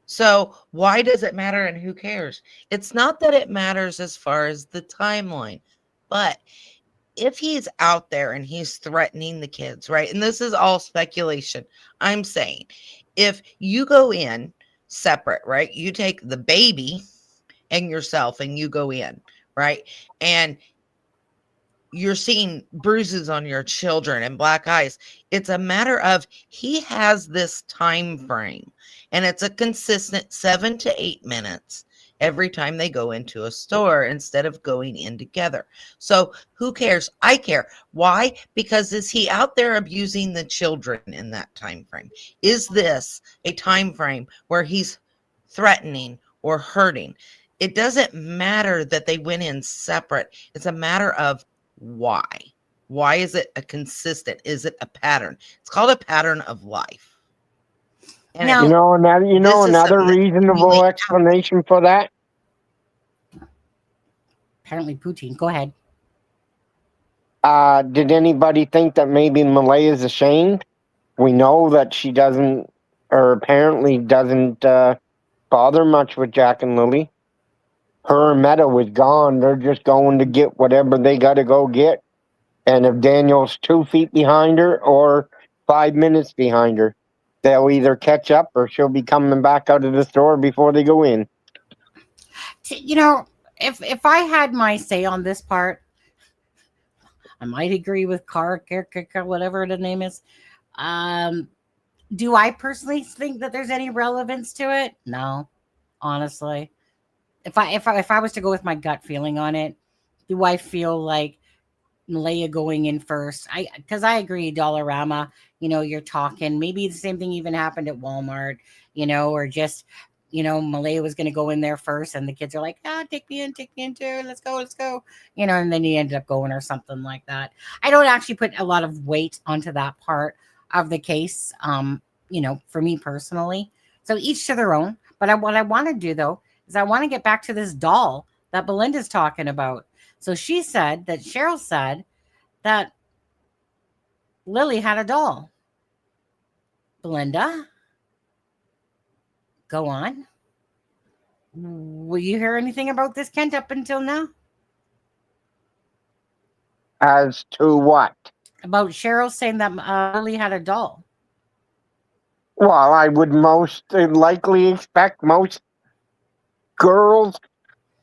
So why does it matter and who cares? It's not that it matters as far as the timeline, but if he's out there and he's threatening the kids, right? And this is all speculation. I'm saying if you go in separate, right? You take the baby and yourself and you go in, right? And you're seeing bruises on your children and black eyes. It's a matter of he has this time frame, and it's a consistent 7 to 8 minutes every time they go into a store instead of going in together. So who cares? I care. Why? Because is he out there abusing the children in that time frame? Is this a time frame where he's threatening or hurting? It doesn't matter that they went in separate. It's a matter of why. Why is it a consistent? Is it a pattern? It's called a pattern of life. And Now, another reasonable explanation for that. Apparently, Poutine. Go ahead. Did anybody think that maybe Malaya is ashamed? We know that she doesn't, or apparently doesn't, bother much with Jack and Lily. Her and Meadow was gone. They're just going to get whatever they got to go get. And if Daniel's 2 feet behind her or 5 minutes behind her, they'll either catch up or she'll be coming back out of the store before they go in. You know, if I had my say on this part, I might agree with whatever the name is. Do I personally think that there's any relevance to it? No, honestly. If I was to go with my gut feeling on it, do I feel like Malaya going in first? Because I agree, Dollarama, you're talking, maybe the same thing even happened at Walmart, or just, Malaya was going to go in there first and the kids are like, take me in too. Let's go. And then he ended up going or something like that. I don't actually put a lot of weight onto that part of the case. for me personally. So each to their own. But what I want to do though is I want to get back to this doll that Belinda's talking about. So she said that Cheryl said that Lily had a doll. Belinda, go on. Will you hear anything about this, Kent, up until now? As to what? About Cheryl saying that Lily had a doll. Well, I would most likely expect most girls,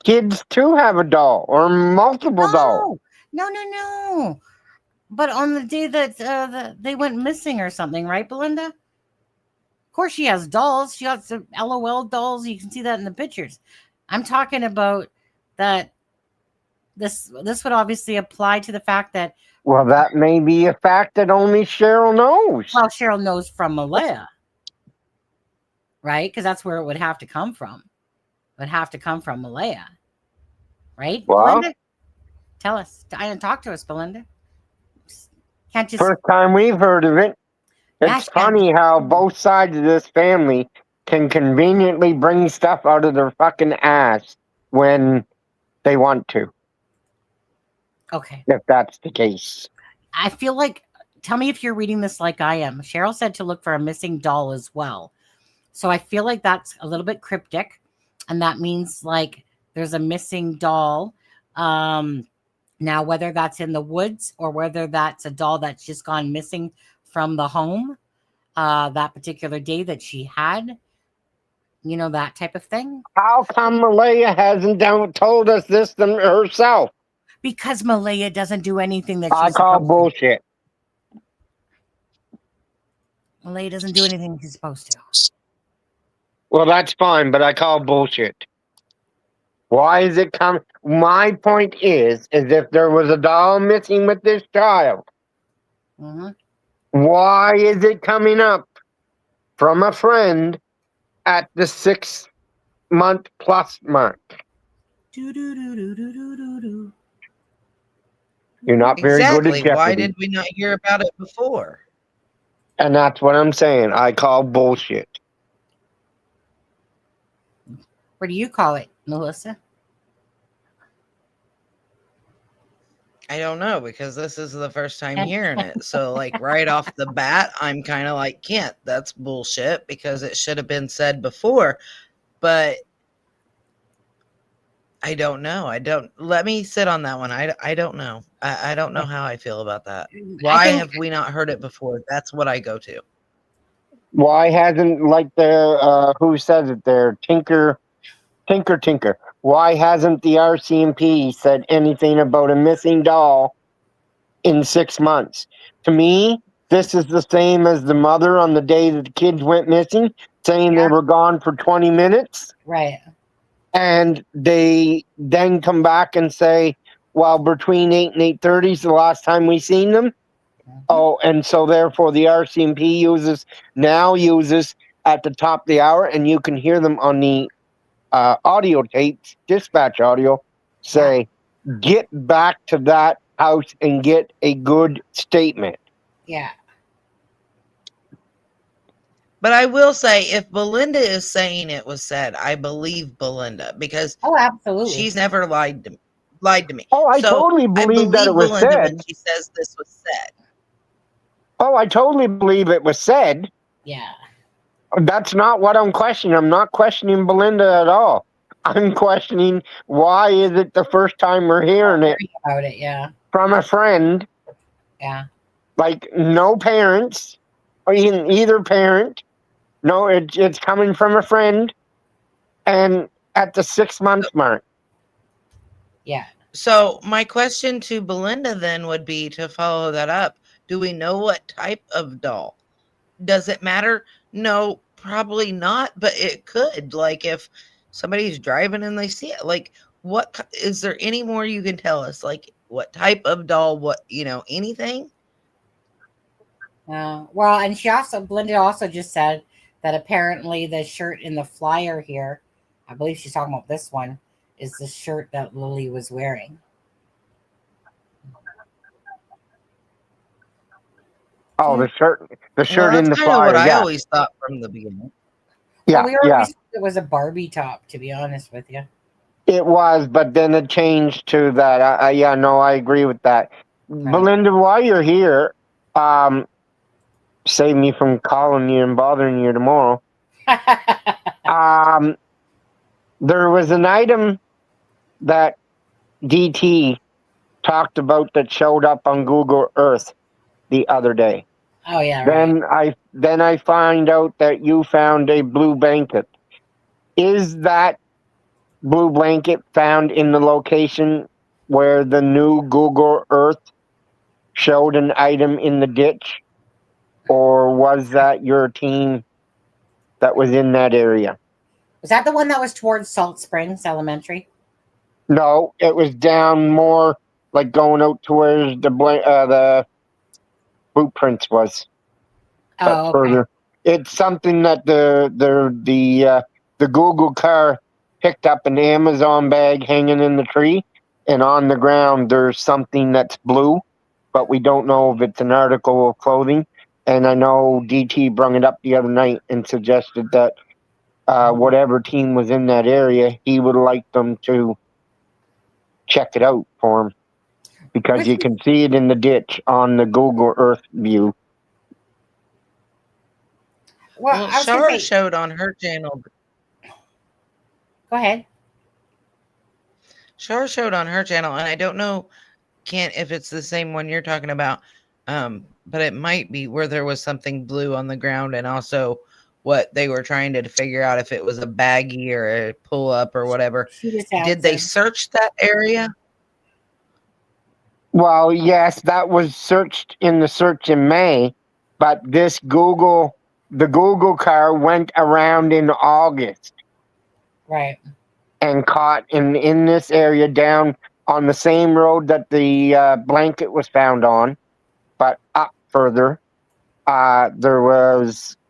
kids to have a doll or multiple dolls. No. But on the day that they went missing or something, right, Belinda? Of course she has dolls. She got some LOL dolls. You can see that in the pictures. I'm talking about that this would obviously apply to the fact that... Well, that may be a fact that only Cheryl knows. Well, Cheryl knows from Malaya, right? Because that's where it would have to come from. It would have to come from Malaya, right, Well, Belinda? Tell us. Talk to us, Belinda. Can't just... First time we've heard of it. Yeah, It's funny how both sides of this family can conveniently bring stuff out of their fucking ass when they want to. Okay. If that's the case. I feel like, tell me if you're reading this like I am. Cheryl said to look for a missing doll as well. So I feel like that's a little bit cryptic. And that means like there's a missing doll. Now, whether that's in the woods or whether that's a doll that's just gone missing from the home that particular day that she had, that type of thing. How come Malaya hasn't told us this herself? Because Malaya doesn't do anything that I she's call supposed bullshit. to. Malaya doesn't do anything she's supposed to. Well, that's fine, but I call bullshit. Why is it coming? My point is if there was a doll missing with this child, why is it coming up from a friend at the 6-month plus mark? You're not very good at Exactly. Jeopardy. Why did we not hear about it before? And that's what I'm saying. I call bullshit. What do you call it, Melissa? I don't know, because this is the first time hearing it. So, like, right off the bat, I'm kind of like, Kent, that's bullshit, because it should have been said before. But I don't know. Let me sit on that one. I don't know. I don't know how I feel about that. Why have we not heard it before? That's what I go to. Why hasn't, like the, who says it there, Tinker. Why hasn't the RCMP said anything about a missing doll in 6 months? To me, this is the same as the mother on the day that the kids went missing, saying they were gone for 20 minutes. Right. And they then come back and say, well, between 8 and 8:30 is the last time we seen them. Oh, and so therefore the RCMP uses at the top of the hour, and you can hear them on the audio tapes, dispatch audio, say, get back to that house and get a good statement. Yeah. But I will say, if Belinda is saying it was said, I believe Belinda, because absolutely, she's never lied to me. Oh, I totally believe that it was Belinda said. when she says this was said. Oh, I totally believe it was said. Yeah. That's not what I'm questioning. I'm not questioning Belinda at all. I'm questioning why is it the first time we're hearing it about it, yeah, from a friend. Yeah. Like no parents, or even either parent. No, it's coming from a friend, and at the 6 month mark. Yeah. So my question to Belinda then would be, to follow that up, do we know what type of doll? Does it matter? No, probably not, but it could. Like if somebody's driving and they see it, like what is there any more you can tell us? Like what type of doll, what, anything? Well, and Belinda also just said that apparently the shirt in the flyer here, I believe she's talking about this one, is the shirt that Lily was wearing. Oh, the shirt Well, in that's the kind of what flyer. I Yeah, always thought from the beginning. yeah, Well, we yeah. always thought it was a Barbie top, to be honest with you. It was, but then it changed to that. Yeah, no, I agree with that. Belinda, while you're here, save me from calling you and bothering you tomorrow. There was an item that DT talked about that showed up on Google Earth the other day. Oh yeah, right. Then I find out that you found a blue blanket. Is that blue blanket found in the location where the new Google Earth showed an item in the ditch? Or was that your team that was in that area? Was that the one that was towards Salt Springs Elementary? No, it was down more like going out to where the footprints was. But Oh, okay. further, it's something that the Google car picked up an Amazon bag hanging in the tree, and on the ground there's something that's blue, but we don't know if it's an article of clothing. And I know DT brung it up the other night and suggested that whatever team was in that area, he would like them to check it out for him, because you can see it in the ditch on the Google Earth view. Well, I was gonna Shar say, showed on her channel. go ahead. Shar showed on her channel, and I don't know, Kent, if it's the same one you're talking about, but it might be, where there was something blue on the ground, and also what they were trying to figure out if it was a baggie or a pull up or whatever. Did they search that area? Well, yes, that was searched in the search in May, but the Google car went around in August Right. and caught in this area down on the same road that the blanket was found on, but up further.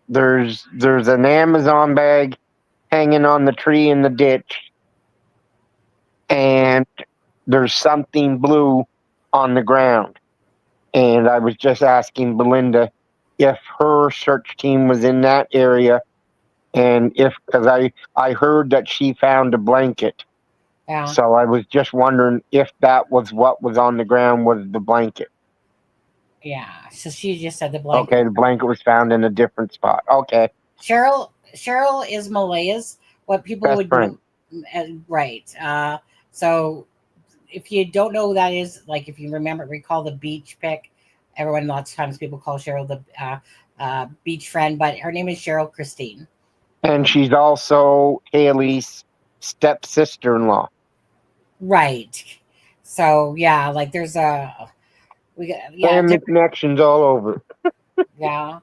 There's an Amazon bag hanging on the tree in the ditch, and there's something blue on the ground. And I was just asking Belinda if her search team was in that area, and because I heard that she found a blanket. Yeah. So I was just wondering if that was what was on the ground, was the blanket. Yeah. So she just said the blanket. Okay, the blanket was found in a different spot. Okay. Cheryl is Malaya's. What people Best would friend. do, right? So if you don't know who that is, like if you recall the beach pic, everyone, lots of times people call Cheryl the beach friend, but her name is Cheryl Christine. And she's also Haley's stepsister-in-law. Right. So yeah, like there's Family connections all over. yeah.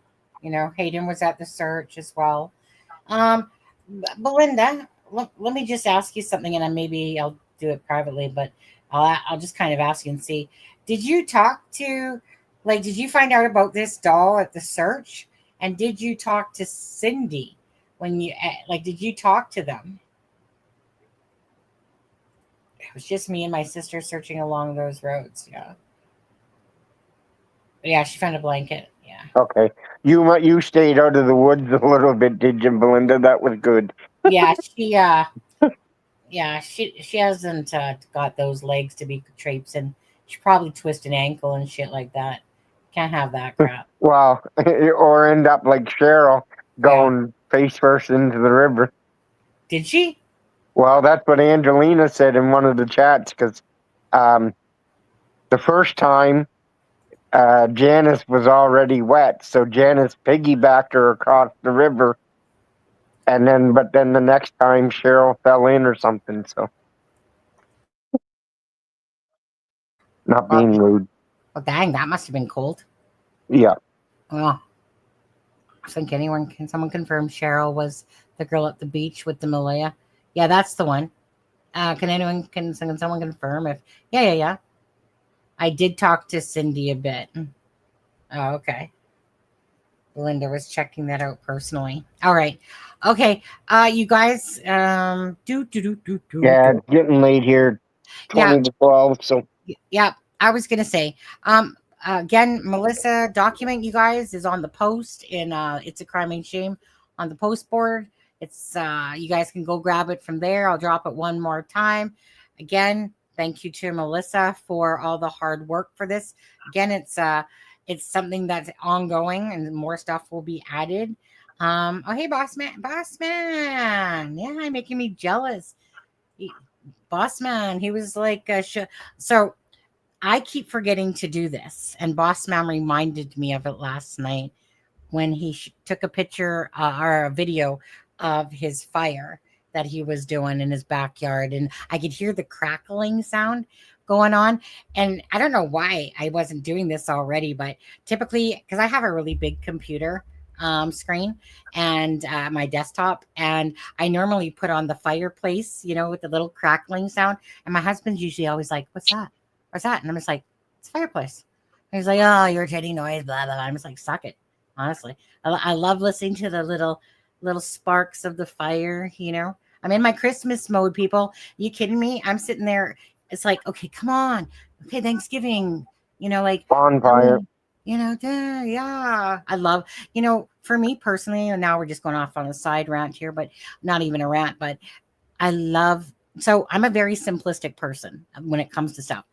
Hayden was at the search as well. Belinda, let me just ask you something, and maybe I'll do it privately, but I'll just kind of ask you and see. Did you did you find out about this doll at the search? And did you talk to Cindy when did you talk to them? It was just me and my sister searching along those roads. Yeah. Yeah, she found a blanket. Yeah. Okay. You stayed out of the woods a little bit, did you, Belinda? That was good. Yeah, she hasn't got those legs to be traipsing. She probably twist an ankle and shit like that. Can't have that crap. Well, or end up like Cheryl going face first into the river. Did she? Well, that's what Angelina said in one of the chats, because the first time Janice was already wet, so Janice piggybacked her across the river, but then the next time Cheryl fell in or something. So, not being rude. Well, dang, that must have been cold. Yeah. Well, I think can someone confirm Cheryl was the girl at the beach with the Malaya? Yeah, that's the one. Can someone confirm if? Yeah. I did talk to Cindy a bit. Oh, okay. Belinda was checking that out personally. All right. Okay. You guys, Yeah, it's getting late here. 20 to 12, so. Yeah, I was gonna say, again, Melissa, document you guys is on the post in It's a Crime and Shame on the post board. It's you guys can go grab it from there. I'll drop it one more time. Again, thank you to Melissa for all the hard work for this. Again, it's something that's ongoing and more stuff will be added. Oh hey, boss man, yeah, making me jealous. Boss man, he was like so I keep forgetting to do this, and boss man reminded me of it last night when he took a picture or a video of his fire that he was doing in his backyard, and I could hear the crackling sound going on. And I don't know why I wasn't doing this already, but typically, because I have a really big computer screen and my desktop, and I normally put on the fireplace, with the little crackling sound. And my husband's usually always like, "What's that? What's that?" And I'm just like, "It's a fireplace." And he's like, "Oh, irritating noise, blah blah blah." I'm just like, "Suck it." Honestly, I love listening to the little sparks of the fire. I'm in my Christmas mode, people. Are you kidding me? I'm sitting there. It's like, okay, come on. Okay, Thanksgiving. Like Bonfire. Yeah. I love, for me personally, and now we're just going off on a side rant here, but not even a rant, but so I'm a very simplistic person when it comes to stuff.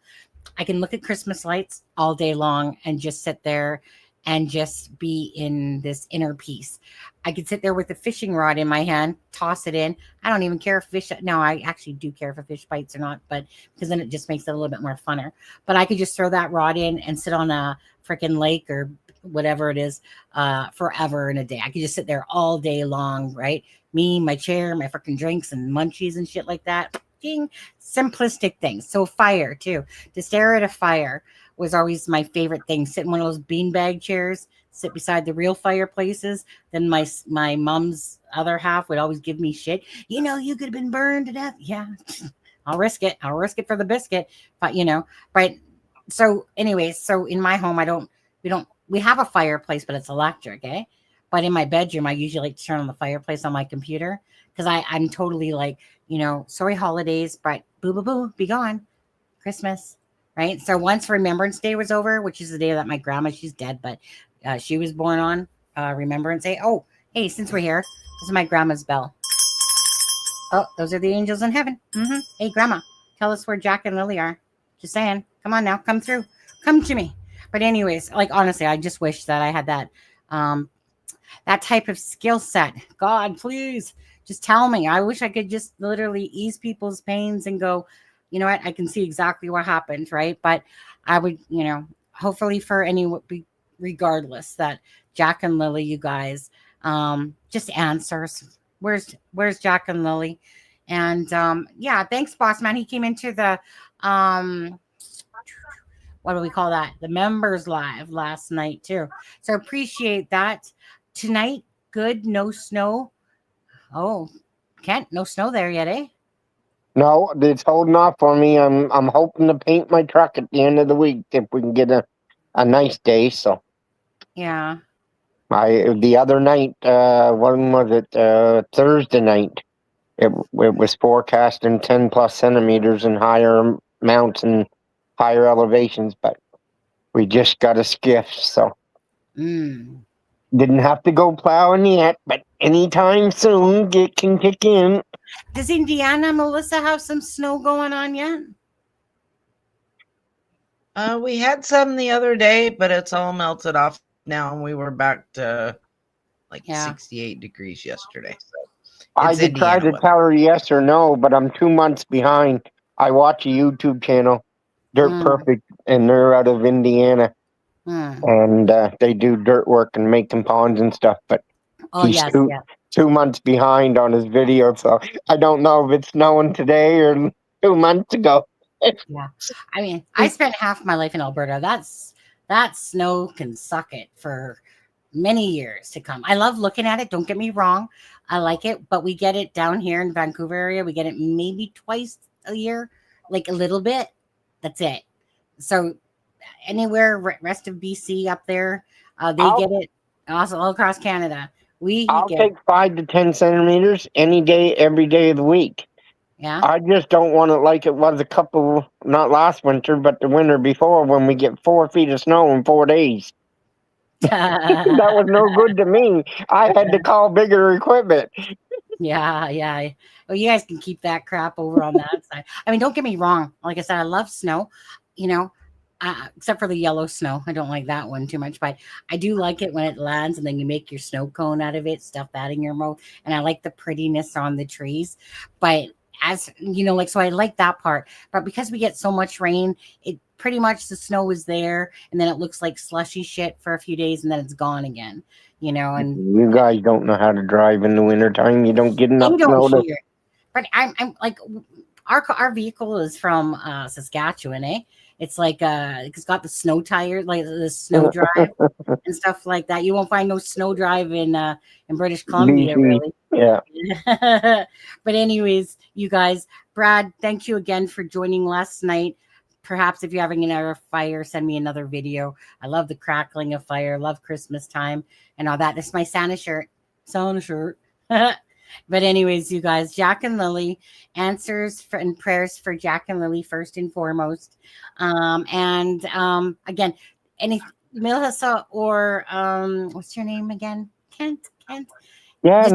I can look at Christmas lights all day long and just sit there and just be in this inner peace. I could sit there with a fishing rod in my hand, toss it in. I don't even care if fish. No, I actually do care if a fish bites or not, but because then it just makes it a little bit more funner. But I could just throw that rod in and sit on a freaking lake or whatever it is forever in a day. I could just sit there all day long, right? Me, my chair, my freaking drinks and munchies and shit like that. Simplistic things. So fire too. To stare at a fire was always my favorite thing. Sit in one of those beanbag chairs, sit beside the real fireplaces. Then my mom's other half would always give me shit. You could have been burned to death. Yeah, I'll risk it. I'll risk it for the biscuit. But right. So anyways, so in my home, we have a fireplace, but it's electric, eh? But in my bedroom, I usually like to turn on the fireplace on my computer because I'm totally like, sorry holidays, but boo, boo, boo, be gone. Christmas. Right. So once Remembrance Day was over, which is the day that my grandma, she's dead, but she was born on Remembrance Day. Oh, hey, since we're here, this is my grandma's bell. Oh, those are the angels in heaven. Mm-hmm. Hey, grandma, tell us where Jack and Lily are. Just saying. Come on now. Come through. Come to me. But anyways, like, honestly, I just wish that I had that type of skill set. God, please just tell me. I wish I could just literally ease people's pains and go, you know what? I can see exactly what happened, right? But I would, hopefully for regardless, that Jack and Lily, you guys, just answers. Where's Jack and Lily? And yeah, thanks, boss man. He came into the what do we call that? The members live last night too. So appreciate that. Tonight, good, no snow. Oh, Kent, no snow there yet, eh? No, it's holding off for me. I'm hoping to paint my truck at the end of the week if we can get a nice day. So yeah. The other night, when was it? Thursday night. It was forecasting 10 plus centimeters in higher amounts and higher elevations, but we just got a skiff, so didn't have to go plowing yet. But anytime soon, it can kick in. Does Indiana, Melissa, have some snow going on yet? We had some the other day, but it's all melted off now, and we were back to 68 degrees yesterday. So I did try to tell her yes or no, but I'm 2 months behind. I watch a YouTube channel, Dirt Perfect, and they're out of Indiana, and they do dirt work and making ponds and stuff. But he's 2 months behind on his video, so I don't know if it's snowing today or 2 months ago. Yeah, I mean, I spent half my life in Alberta. That snow can suck it for many years to come. I love looking at it. Don't get me wrong, I like it, but we get it down here in Vancouver area. We get it maybe twice a year, like a little bit. That's it. So anywhere rest of BC up there, they get it also all across Canada. I'll take 5 to 10 centimeters any day, every day of the week. Yeah. I just don't want it like it was not last winter, but the winter before when we get 4 feet of snow in 4 days. That was no good to me. I had to call bigger equipment. Yeah. Well, you guys can keep that crap over on that side. I mean, don't get me wrong. Like I said, I love snow, you know, except for the yellow snow. I don't like that one too much, but I do like it when it lands and then you make your snow cone out of it, stuff that in your mouth. And I like the prettiness on the trees. But as you know, like, so I like that part. But because we get so much rain, it pretty much the snow is there and then it looks like slushy shit for a few days and then it's gone again, you know. And You guys don't know how to drive in the wintertime. You don't get enough you don't snow to. hear it. But I'm like, our vehicle is from Saskatchewan, eh? It's like it's got the snow tires, like the snow drive and stuff like that. You won't find no snow drive in British Columbia, BC. really. Yeah. But anyways, you guys, Brad, thank you again for joining last night. Perhaps if you're having another fire, send me another video. I love the crackling of fire, love Christmas time and all that. This is my Santa shirt. But anyways, you guys, Jack and Lily, answers and prayers for Jack and Lily first and foremost. Again, any Melissa or what's your name again? Kent. Yeah,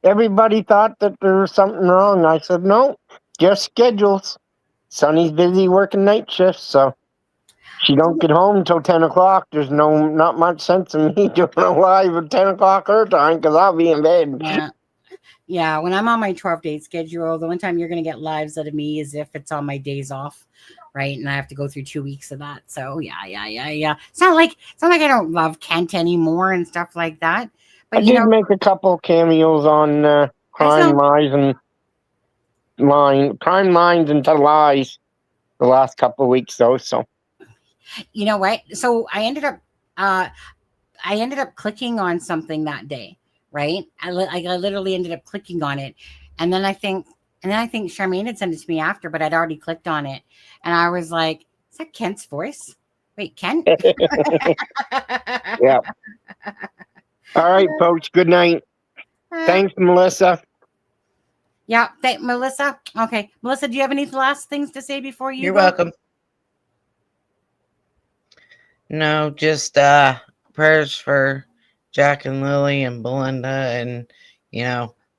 everybody thought that there was something wrong. I said, no, just schedules. Sonny's busy working night shifts, so she don't get home until 10 o'clock. There's not much sense in me doing a live at 10 o'clock her time because I'll be in bed. Yeah, when I'm on my 12-day schedule, the one time you're going to get lives out of me is if it's on my days off, right? And I have to go through 2 weeks of that. So yeah. It's not like I don't love Kent anymore and stuff like that. But I did make a couple cameos on Crime Lines into Lies the last couple of weeks though. So you know what? So I ended up clicking on something that day. Right. I literally ended up clicking on it. And then I think Charmaine had sent it to me after, but I'd already clicked on it. And I was like, is that Kent's voice? Wait, Kent? Yeah. All right, folks. Good night. Thanks, Melissa. Yeah. Melissa. Okay. Melissa, do you have any last things to say before you You're go? welcome. No, just prayers for Jack and Lily and Belinda, and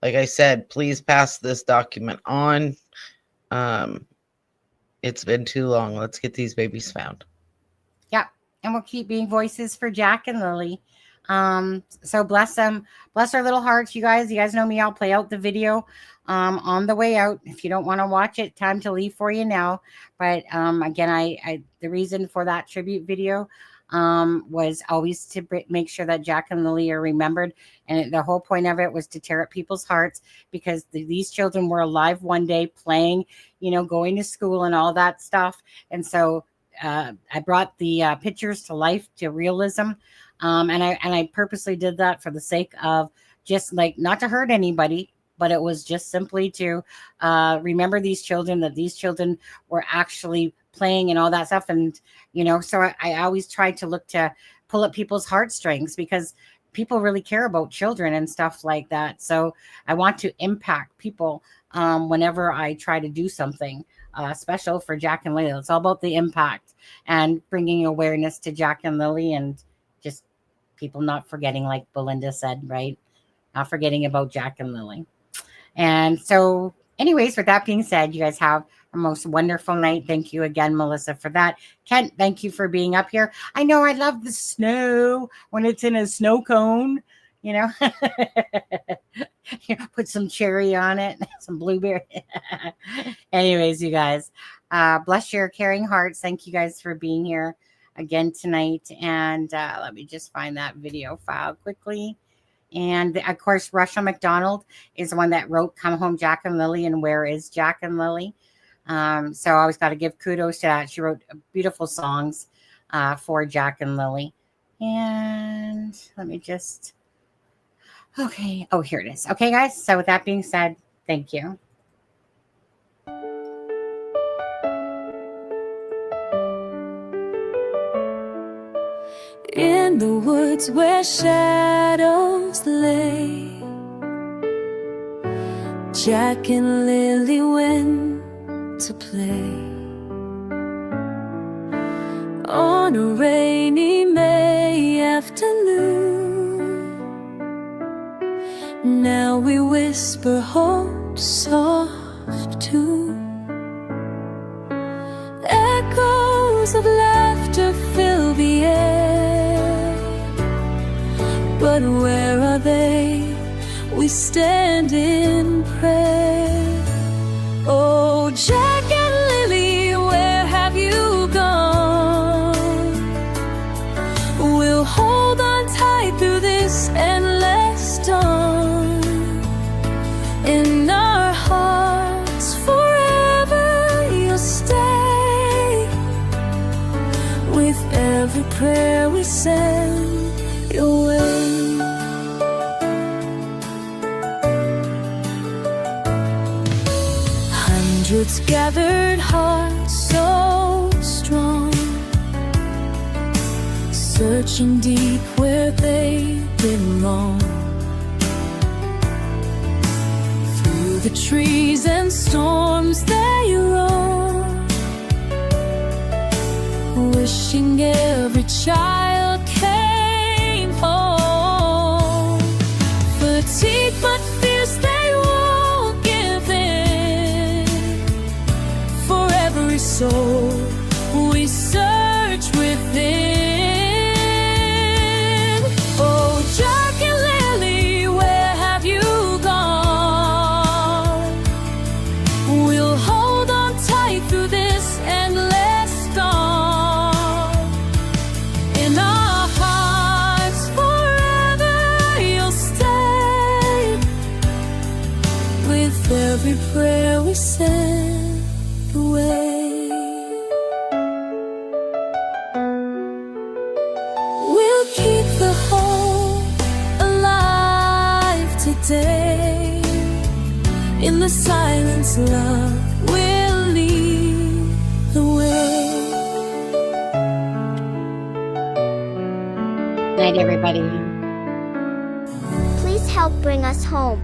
like I said, please pass this document on. It's been too long. Let's get these babies found. Yeah, and we'll keep being voices for Jack and Lily. So bless them, bless our little hearts, you guys. You guys know me. I'll play out the video on the way out. If you don't want to watch it, time to leave for you now. But again, I the reason for that tribute video was always to make sure that Jack and Lily are remembered. And the whole point of it was to tear up people's hearts because these children were alive one day playing, going to school and all that stuff. And so I brought the pictures to life, to realism. And I purposely did that for the sake of just like not to hurt anybody, but it was just simply to remember these children, that these children were actually playing and all that stuff. And, so I always try to look to pull at people's heartstrings because people really care about children and stuff like that. So I want to impact people whenever I try to do something special for Jack and Lily. It's all about the impact and bringing awareness to Jack and Lily and just people not forgetting, like Belinda said, right? Not forgetting about Jack and Lily. And so anyways, with that being said, you guys have a most wonderful night. Thank you again, Melissa, for that. Kent, thank you for being up here. I know I love the snow when it's in a snow cone, put some cherry on it, some blueberry. Anyways, you guys, bless your caring hearts. Thank you guys for being here again tonight. And let me just find that video file quickly. And of course, Russia McDonald is the one that wrote Come Home, Jack and Lily and Where is Jack and Lily? So I always got to give kudos to that. She wrote beautiful songs for Jack and Lily. And let me just, okay. Oh, here it is. Okay, guys. So with that being said, thank you. In the woods where shadows lay, Jack and Lily went to play on a rainy May afternoon. Now we whisper hope soft too. Echoes of laughter fill the air, but where are they? We stand in prayer. Oh, Jack and Lily, where have you gone? We'll hold on tight through this endless dawn. In our hearts forever you'll stay. With every prayer we send your way. Hundreds gathered, hearts so strong, searching deep where they belong. Through the trees and storms they roam, wishing every child came home. Fatigued but fierce they won't give in. For every soul we search within. Oh, Jack and Lily, where have you gone? We'll hold on tight through this endless dawn. In our hearts forever you'll stay. With every prayer we send away. We'll keep the hope alive today. In the silence, love will lead the way. Night, everybody. Please help bring us home.